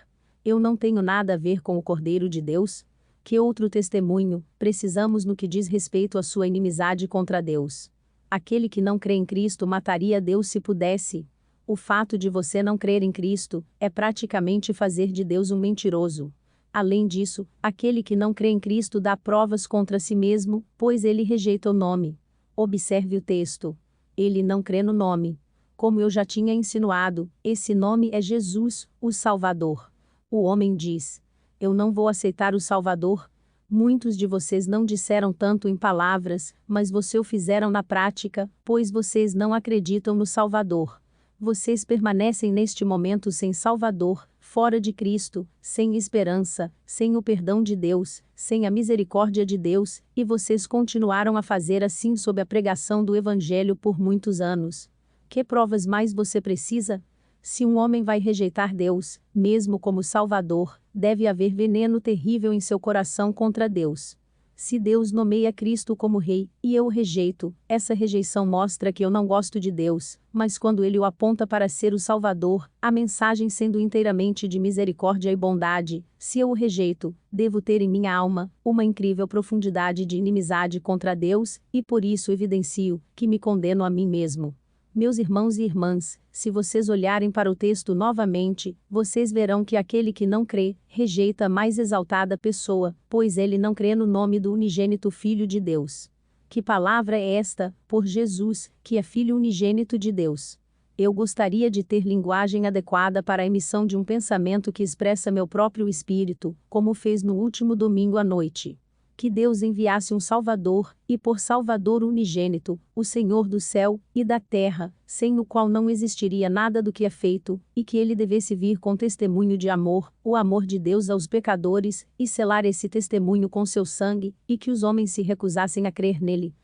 Speaker 1: eu não tenho nada a ver com o Cordeiro de Deus? Que outro testemunho precisamos no que diz respeito à sua inimizade contra Deus? Aquele que não crê em Cristo mataria Deus se pudesse. O fato de você não crer em Cristo é praticamente fazer de Deus um mentiroso. Além disso, aquele que não crê em Cristo dá provas contra si mesmo, pois ele rejeita o nome. Observe o texto. Ele não crê no nome. Como eu já tinha insinuado, esse nome é Jesus, o Salvador. O homem diz: eu não vou aceitar o Salvador. Muitos de vocês não disseram tanto em palavras, mas você o fizeram na prática, pois vocês não acreditam no Salvador. Vocês permanecem neste momento sem Salvador, fora de Cristo, sem esperança, sem o perdão de Deus, sem a misericórdia de Deus, e vocês continuaram a fazer assim sob a pregação do Evangelho por muitos anos. Que provas mais você precisa? Se um homem vai rejeitar Deus, mesmo como Salvador, deve haver veneno terrível em seu coração contra Deus. Se Deus nomeia Cristo como Rei, e eu o rejeito, essa rejeição mostra que eu não gosto de Deus, mas quando ele o aponta para ser o Salvador, a mensagem sendo inteiramente de misericórdia e bondade, se eu o rejeito, devo ter em minha alma uma incrível profundidade de inimizade contra Deus, e por isso evidencio que me condeno a mim mesmo. Meus irmãos e irmãs, se vocês olharem para o texto novamente, vocês verão que aquele que não crê, rejeita a mais exaltada pessoa, pois ele não crê no nome do unigênito Filho de Deus. Que palavra é esta, por Jesus, que é Filho unigênito de Deus? Eu gostaria de ter linguagem adequada para a emissão de um pensamento que expressa meu próprio espírito, como fez no último domingo à noite. Que Deus enviasse um Salvador, e por Salvador unigênito, o Senhor do céu e da terra, sem o qual não existiria nada do que é feito, e que ele devesse vir com testemunho de amor, o amor de Deus aos pecadores, e selar esse testemunho com seu sangue, e que os homens se recusassem a crer nele.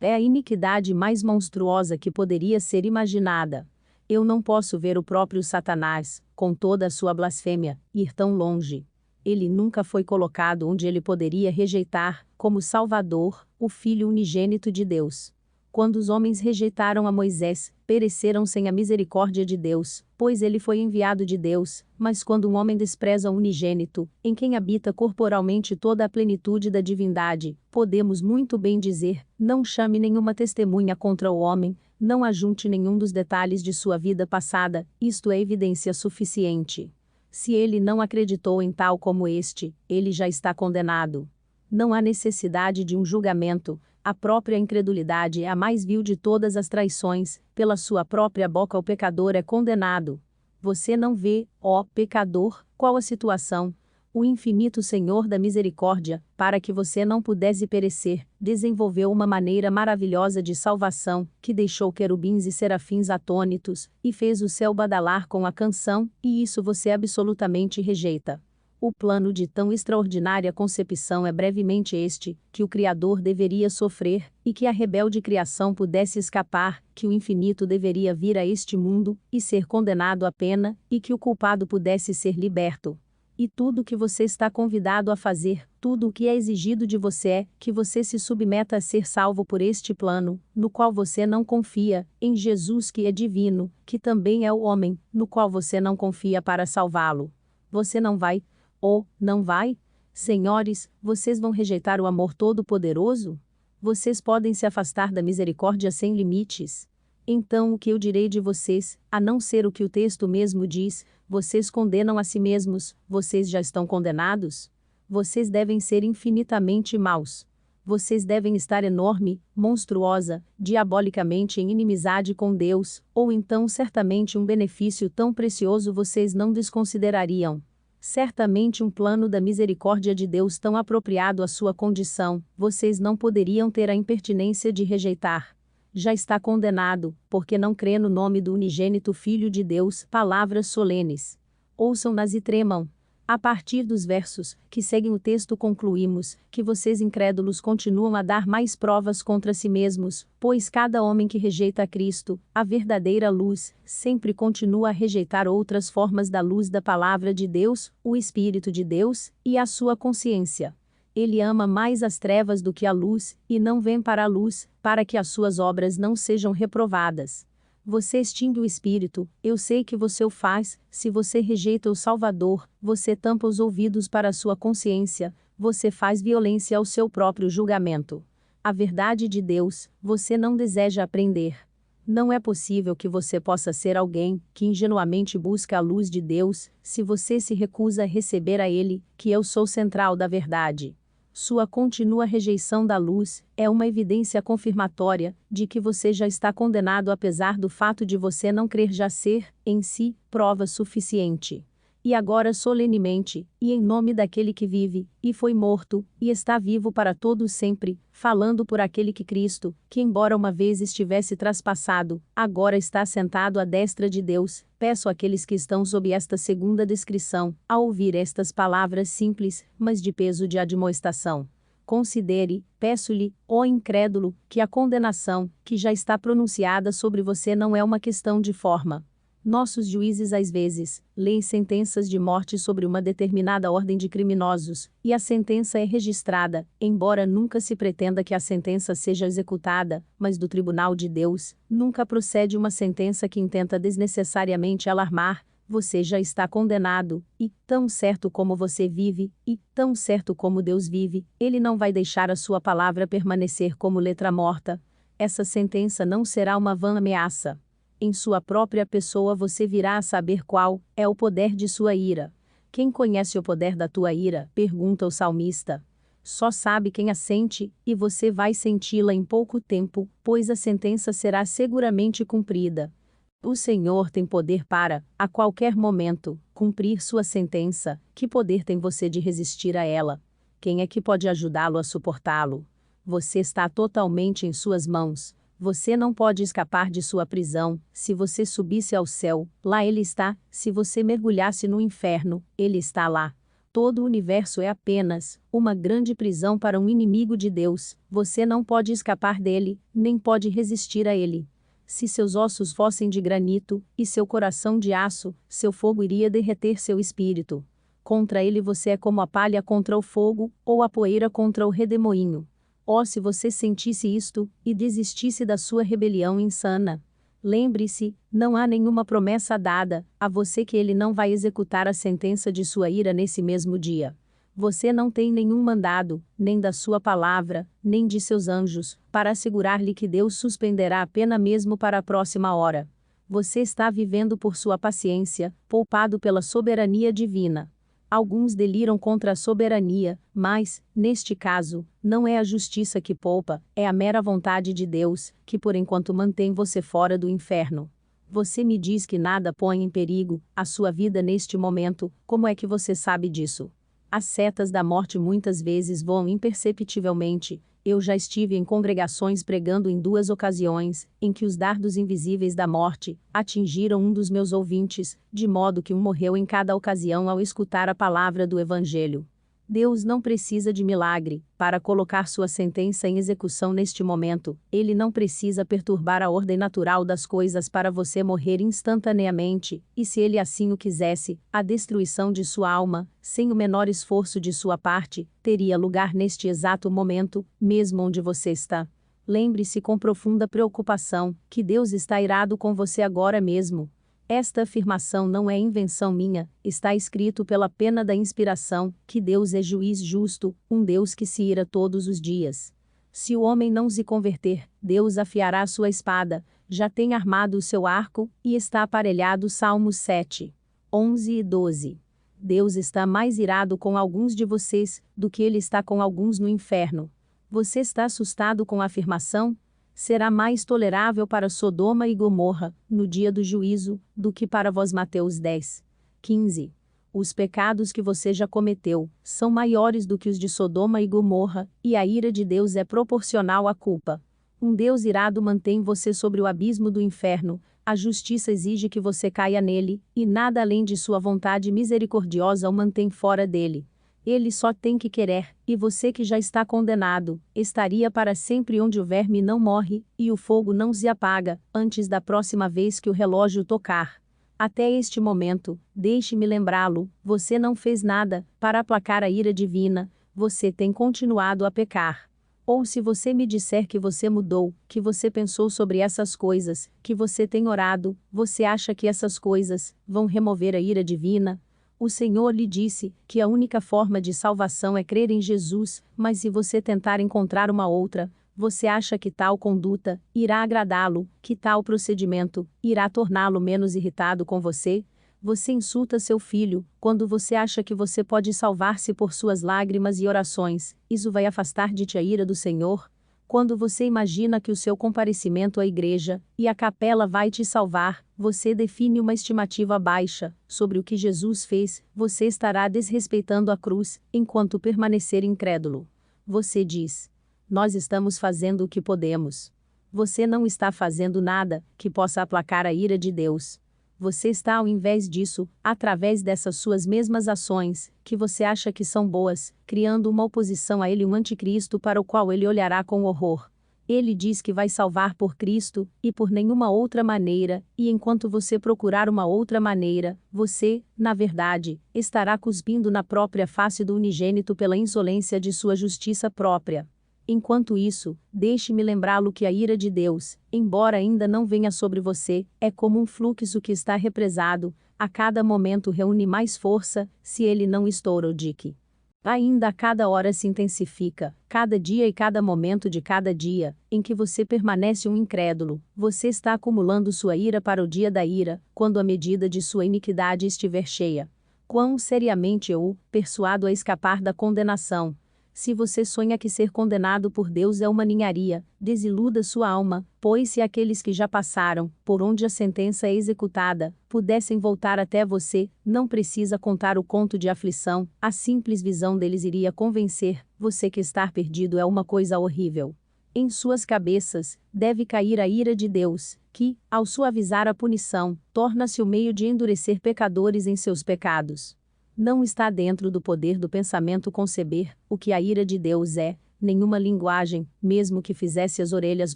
Speaker 1: É a iniquidade mais monstruosa que poderia ser imaginada. Eu não posso ver o próprio Satanás, com toda a sua blasfêmia, ir tão longe. Ele nunca foi colocado onde ele poderia rejeitar, como Salvador, o Filho unigênito de Deus. Quando os homens rejeitaram a Moisés, pereceram sem a misericórdia de Deus, pois ele foi enviado de Deus, mas quando um homem despreza o unigênito, em quem habita corporalmente toda a plenitude da divindade, podemos muito bem dizer: não chame nenhuma testemunha contra o homem, não ajunte nenhum dos detalhes de sua vida passada, isto é evidência suficiente. Se ele não acreditou em tal como este, ele já está condenado. Não há necessidade de um julgamento, a própria incredulidade é a mais vil de todas as traições, pela sua própria boca o pecador é condenado. Você não vê, ó pecador, qual a situação? O infinito Senhor da misericórdia, para que você não pudesse perecer, desenvolveu uma maneira maravilhosa de salvação, que deixou querubins e serafins atônitos, e fez o céu badalar com a canção, e isso você absolutamente rejeita. O plano de tão extraordinária concepção é brevemente este, que o Criador deveria sofrer, e que a rebelde criação pudesse escapar, que o infinito deveria vir a este mundo, e ser condenado à pena, e que o culpado pudesse ser liberto. E tudo o que você está convidado a fazer, tudo o que é exigido de você é, que você se submeta a ser salvo por este plano, no qual você não confia, em Jesus que é divino, que também é o homem, no qual você não confia para salvá-lo. Você não vai? Ou, não vai? Senhores, vocês vão rejeitar o amor todo-poderoso? Vocês podem se afastar da misericórdia sem limites? Então o que eu direi de vocês, a não ser o que o texto mesmo diz, vocês condenam a si mesmos, vocês já estão condenados? Vocês devem ser infinitamente maus. Vocês devem estar enorme, monstruosa, diabolicamente em inimizade com Deus, ou então certamente um benefício tão precioso vocês não desconsiderariam. Certamente um plano da misericórdia de Deus tão apropriado à sua condição, vocês não poderiam ter a impertinência de rejeitar. Já está condenado, porque não crê no nome do unigênito Filho de Deus, palavras solenes. Ouçam-nas e tremam. A partir dos versos que seguem o texto concluímos que vocês incrédulos continuam a dar mais provas contra si mesmos, pois cada homem que rejeita a Cristo, a verdadeira luz, sempre continua a rejeitar outras formas da luz da palavra de Deus, o Espírito de Deus, e a sua consciência. Ele ama mais as trevas do que a luz, e não vem para a luz, para que as suas obras não sejam reprovadas. Você extingue o Espírito, eu sei que você o faz, se você rejeita o Salvador, você tampa os ouvidos para a sua consciência, você faz violência ao seu próprio julgamento. A verdade de Deus, você não deseja aprender. Não é possível que você possa ser alguém que ingenuamente busca a luz de Deus, se você se recusa a receber a Ele, que eu sou central da verdade. Sua contínua rejeição da luz é uma evidência confirmatória de que você já está condenado apesar do fato de você não crer já ser, em si, prova suficiente. E agora solenemente, e em nome daquele que vive, e foi morto, e está vivo para todos sempre, falando por aquele que Cristo, que embora uma vez estivesse traspassado, agora está sentado à destra de Deus, peço àqueles que estão sob esta segunda descrição, a ouvir estas palavras simples, mas de peso de admoestação. Considere, peço-lhe, ó incrédulo, que a condenação, que já está pronunciada sobre você não é uma questão de forma. Nossos juízes às vezes leem sentenças de morte sobre uma determinada ordem de criminosos, e a sentença é registrada, embora nunca se pretenda que a sentença seja executada, mas do tribunal de Deus, nunca procede uma sentença que intenta desnecessariamente alarmar, você já está condenado, e, tão certo como você vive, e, tão certo como Deus vive, Ele não vai deixar a sua palavra permanecer como letra morta. Essa sentença não será uma vã ameaça. Em sua própria pessoa você virá a saber qual é o poder de sua ira. Quem conhece o poder da tua ira? Pergunta o salmista. Só sabe quem a sente, e você vai senti-la em pouco tempo, pois a sentença será seguramente cumprida. O Senhor tem poder para, a qualquer momento, cumprir sua sentença. Que poder tem você de resistir a ela? Quem é que pode ajudá-lo a suportá-lo? Você está totalmente em suas mãos. Você não pode escapar de sua prisão. Se você subisse ao céu, lá ele está. Se você mergulhasse no inferno, ele está lá. Todo o universo é apenas uma grande prisão para um inimigo de Deus. Você não pode escapar dele, nem pode resistir a ele. Se seus ossos fossem de granito, e seu coração de aço, seu fogo iria derreter seu espírito. Contra ele você é como a palha contra o fogo, ou a poeira contra o redemoinho. Oh, se você sentisse isto, e desistisse da sua rebelião insana. Lembre-se, não há nenhuma promessa dada a você que ele não vai executar a sentença de sua ira nesse mesmo dia. Você não tem nenhum mandado, nem da sua palavra, nem de seus anjos, para assegurar-lhe que Deus suspenderá a pena mesmo para a próxima hora. Você está vivendo por sua paciência, poupado pela soberania divina. Alguns deliram contra a soberania, mas, neste caso, não é a justiça que poupa, é a mera vontade de Deus, que por enquanto mantém você fora do inferno. Você me diz que nada põe em perigo a sua vida neste momento, como é que você sabe disso? As setas da morte muitas vezes voam imperceptivelmente. Eu já estive em congregações pregando em 2 ocasiões, em que os dardos invisíveis da morte atingiram um dos meus ouvintes, de modo que um morreu em cada ocasião ao escutar a palavra do Evangelho. Deus não precisa de milagre para colocar sua sentença em execução neste momento. Ele não precisa perturbar a ordem natural das coisas para você morrer instantaneamente, e se ele assim o quisesse, a destruição de sua alma, sem o menor esforço de sua parte, teria lugar neste exato momento, mesmo onde você está. Lembre-se com profunda preocupação que Deus está irado com você agora mesmo. Esta afirmação não é invenção minha, está escrito pela pena da inspiração, que Deus é juiz justo, um Deus que se ira todos os dias. Se o homem não se converter, Deus afiará sua espada, já tem armado o seu arco, e está aparelhado. Salmos 7, 11 e 12. Deus está mais irado com alguns de vocês, do que ele está com alguns no inferno. Você está assustado com a afirmação? Será mais tolerável para Sodoma e Gomorra, no dia do juízo, do que para vós. Mateus 10, 15. Os pecados que você já cometeu são maiores do que os de Sodoma e Gomorra, e a ira de Deus é proporcional à culpa. Um Deus irado mantém você sobre o abismo do inferno, a justiça exige que você caia nele, e nada além de sua vontade misericordiosa o mantém fora dele. Ele só tem que querer, e você que já está condenado, estaria para sempre onde o verme não morre, e o fogo não se apaga, antes da próxima vez que o relógio tocar. Até este momento, deixe-me lembrá-lo, você não fez nada para aplacar a ira divina, você tem continuado a pecar. Ou se você me disser que você mudou, que você pensou sobre essas coisas, que você tem orado, você acha que essas coisas vão remover a ira divina? O Senhor lhe disse que a única forma de salvação é crer em Jesus, mas se você tentar encontrar uma outra, você acha que tal conduta irá agradá-lo, que tal procedimento irá torná-lo menos irritado com você? Você insulta seu filho, quando você acha que você pode salvar-se por suas lágrimas e orações. Isso vai afastar de ti a ira do Senhor? Quando você imagina que o seu comparecimento à igreja e à capela vai te salvar, você define uma estimativa baixa sobre o que Jesus fez, você estará desrespeitando a cruz, enquanto permanecer incrédulo. Você diz: nós estamos fazendo o que podemos. Você não está fazendo nada que possa aplacar a ira de Deus. Você está, ao invés disso, através dessas suas mesmas ações, que você acha que são boas, criando uma oposição a ele, um anticristo para o qual ele olhará com horror. Ele diz que vai salvar por Cristo, e por nenhuma outra maneira, e enquanto você procurar uma outra maneira, você, na verdade, estará cuspindo na própria face do unigênito pela insolência de sua justiça própria. Enquanto isso, deixe-me lembrá-lo que a ira de Deus, embora ainda não venha sobre você, é como um fluxo que está represado, a cada momento reúne mais força, se ele não estoura o dique. Ainda a cada hora se intensifica, cada dia e cada momento de cada dia, em que você permanece um incrédulo, você está acumulando sua ira para o dia da ira, quando a medida de sua iniquidade estiver cheia. Quão seriamente eu o persuado a escapar da condenação. Se você sonha que ser condenado por Deus é uma ninharia, desiluda sua alma, pois se aqueles que já passaram, por onde a sentença é executada, pudessem voltar até você, não precisa contar o conto de aflição, a simples visão deles iria convencer você que estar perdido é uma coisa horrível. Em suas cabeças, deve cair a ira de Deus, que, ao suavizar a punição, torna-se o meio de endurecer pecadores em seus pecados. Não está dentro do poder do pensamento conceber o que a ira de Deus é, nenhuma linguagem, mesmo que fizesse as orelhas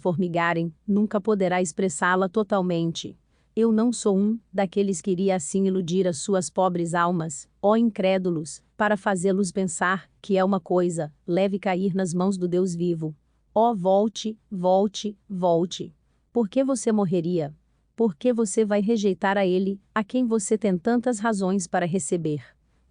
Speaker 1: formigarem, nunca poderá expressá-la totalmente. Eu não sou um daqueles que iria assim iludir as suas pobres almas, ó incrédulos, para fazê-los pensar que é uma coisa, leve cair nas mãos do Deus vivo. Ó, volte, volte, volte. Por que você morreria? Por que você vai rejeitar a ele, a quem você tem tantas razões para receber?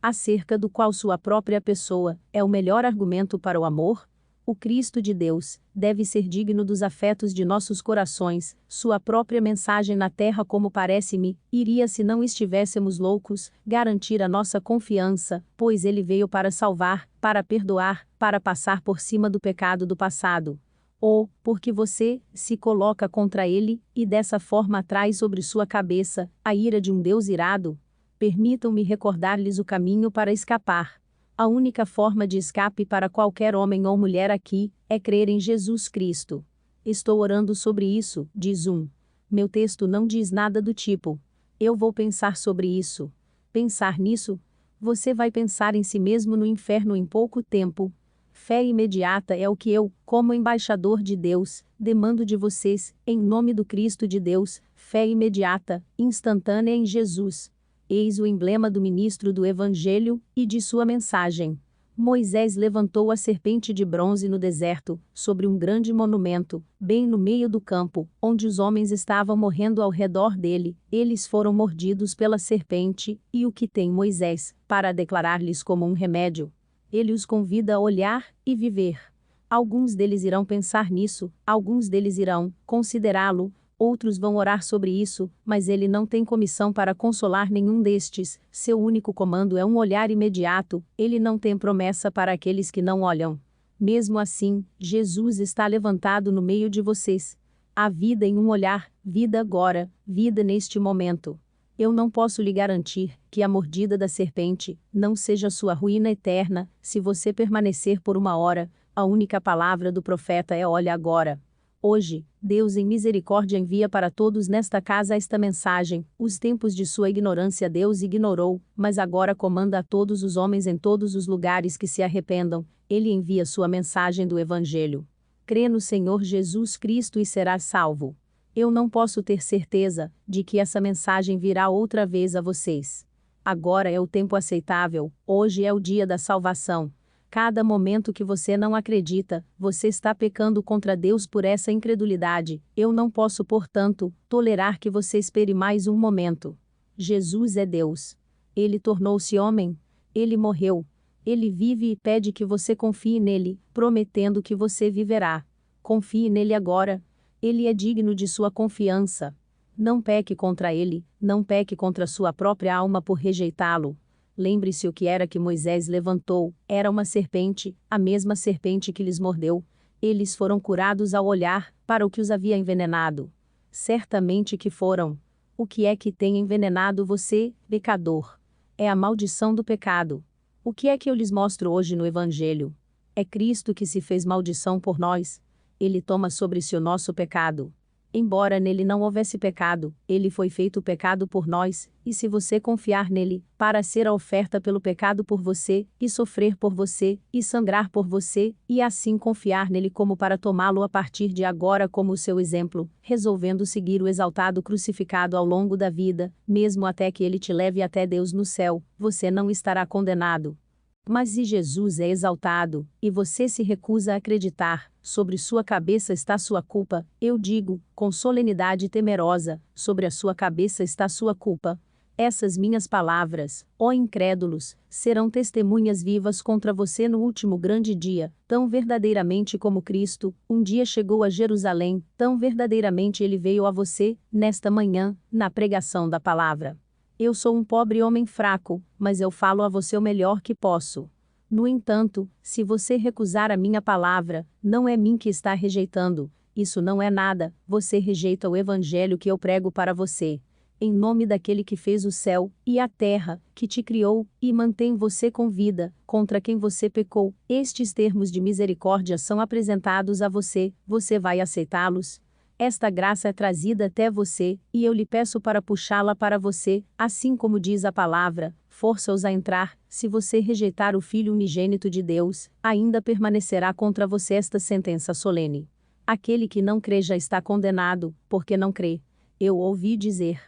Speaker 1: Acerca do qual sua própria pessoa é o melhor argumento para o amor? O Cristo de Deus deve ser digno dos afetos de nossos corações, sua própria mensagem na terra, como parece-me, iria, se não estivéssemos loucos, garantir a nossa confiança, pois ele veio para salvar, para perdoar, para passar por cima do pecado do passado. Ou, porque você se coloca contra ele, e dessa forma traz sobre sua cabeça a ira de um Deus irado? Permitam-me recordar-lhes o caminho para escapar. A única forma de escape para qualquer homem ou mulher aqui é crer em Jesus Cristo. Estou orando sobre isso, diz um. Meu texto não diz nada do tipo: eu vou pensar sobre isso. Pensar nisso? Você vai pensar em si mesmo no inferno em pouco tempo. Fé imediata é o que eu, como embaixador de Deus, demando de vocês, em nome do Cristo de Deus, fé imediata, instantânea em Jesus. Eis o emblema do ministro do Evangelho e de sua mensagem. Moisés levantou a serpente de bronze no deserto, sobre um grande monumento, bem no meio do campo, onde os homens estavam morrendo ao redor dele. Eles foram mordidos pela serpente, e o que tem Moisés, para declarar-lhes como um remédio? Ele os convida a olhar e viver. Alguns deles irão pensar nisso, alguns deles irão considerá-lo, outros vão orar sobre isso, mas ele não tem comissão para consolar nenhum destes. Seu único comando é um olhar imediato, ele não tem promessa para aqueles que não olham. Mesmo assim, Jesus está levantado no meio de vocês. Há vida em um olhar, vida agora, vida neste momento. Eu não posso lhe garantir que a mordida da serpente não seja sua ruína eterna, se você permanecer por uma hora. A única palavra do profeta é: olha agora. Hoje, Deus em misericórdia envia para todos nesta casa esta mensagem. Os tempos de sua ignorância Deus ignorou, mas agora comanda a todos os homens em todos os lugares que se arrependam. Ele envia sua mensagem do Evangelho. Crê no Senhor Jesus Cristo e serás salvo. Eu não posso ter certeza de que essa mensagem virá outra vez a vocês. Agora é o tempo aceitável, hoje é o dia da salvação. Cada momento que você não acredita, você está pecando contra Deus por essa incredulidade. Eu não posso, portanto, tolerar que você espere mais um momento. Jesus é Deus. Ele tornou-se homem. Ele morreu. Ele vive e pede que você confie nele, prometendo que você viverá. Confie nele agora. Ele é digno de sua confiança. Não peque contra ele, não peque contra sua própria alma por rejeitá-lo. Lembre-se o que era que Moisés levantou, era uma serpente, a mesma serpente que lhes mordeu. Eles foram curados ao olhar para o que os havia envenenado. Certamente que foram. O que é que tem envenenado você, pecador? É a maldição do pecado. O que é que eu lhes mostro hoje no Evangelho? É Cristo que se fez maldição por nós. Ele toma sobre si o nosso pecado. Embora nele não houvesse pecado, ele foi feito pecado por nós, e se você confiar nele, para ser a oferta pelo pecado por você, e sofrer por você, e sangrar por você, e assim confiar nele como para tomá-lo a partir de agora como o seu exemplo, resolvendo seguir o exaltado crucificado ao longo da vida, mesmo até que ele te leve até Deus no céu, você não estará condenado. Mas se Jesus é exaltado, e você se recusa a acreditar, sobre sua cabeça está sua culpa, eu digo, com solenidade temerosa, sobre a sua cabeça está sua culpa. Essas minhas palavras, ó incrédulos, serão testemunhas vivas contra você no último grande dia, tão verdadeiramente como Cristo, um dia chegou a Jerusalém, tão verdadeiramente ele veio a você, nesta manhã, na pregação da palavra. Eu sou um pobre homem fraco, mas eu falo a você o melhor que posso. No entanto, se você recusar a minha palavra, não é mim que está rejeitando, isso não é nada, você rejeita o evangelho que eu prego para você. Em nome daquele que fez o céu e a terra, que te criou e mantém você com vida, contra quem você pecou, estes termos de misericórdia são apresentados a você, você vai aceitá-los? Esta graça é trazida até você, e eu lhe peço para puxá-la para você, assim como diz a palavra, força-os a entrar. Se você rejeitar o Filho unigênito de Deus, ainda permanecerá contra você esta sentença solene. Aquele que não crê já está condenado, porque não crê. Eu ouvi dizer.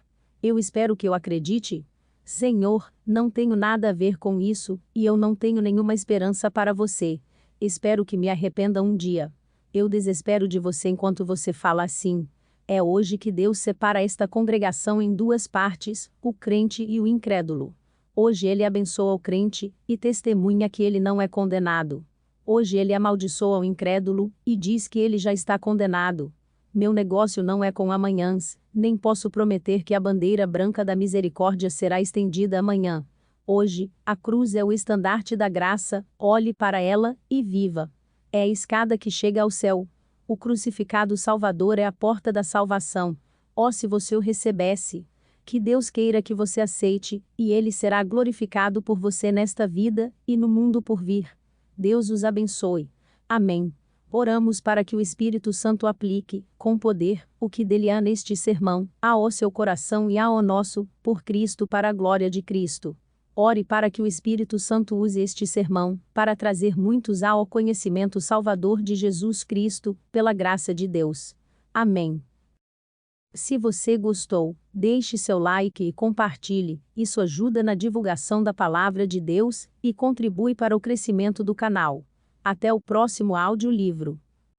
Speaker 1: Eu espero que eu acredite. Senhor, não tenho nada a ver com isso, e eu não tenho nenhuma esperança para você. Espero que me arrependa um dia. Eu desespero de você enquanto você fala assim. É hoje que Deus separa esta congregação em duas partes, o crente e o incrédulo. Hoje ele abençoa o crente, e testemunha que ele não é condenado. Hoje ele amaldiçoa o incrédulo, e diz que ele já está condenado. Meu negócio não é com amanhãs, nem posso prometer que a bandeira branca da misericórdia será estendida amanhã. Hoje, a cruz é o estandarte da graça, olhe para ela, e viva. É a escada que chega ao céu. O crucificado Salvador é a porta da salvação. Ó, se você o recebesse! Que Deus queira que você aceite, e Ele será glorificado por você nesta vida, e no mundo por vir. Deus os abençoe. Amém. Oramos para que o Espírito Santo aplique, com poder, o que dele há neste sermão, ao seu coração e ao nosso, por Cristo, para a glória de Cristo. Ore para que o Espírito Santo use este sermão, para trazer muitos ao conhecimento salvador de Jesus Cristo, pela graça de Deus. Amém. Se você gostou, deixe seu like e compartilhe, isso ajuda na divulgação da palavra de Deus, e contribui para o crescimento do canal. Até o próximo audiolivro.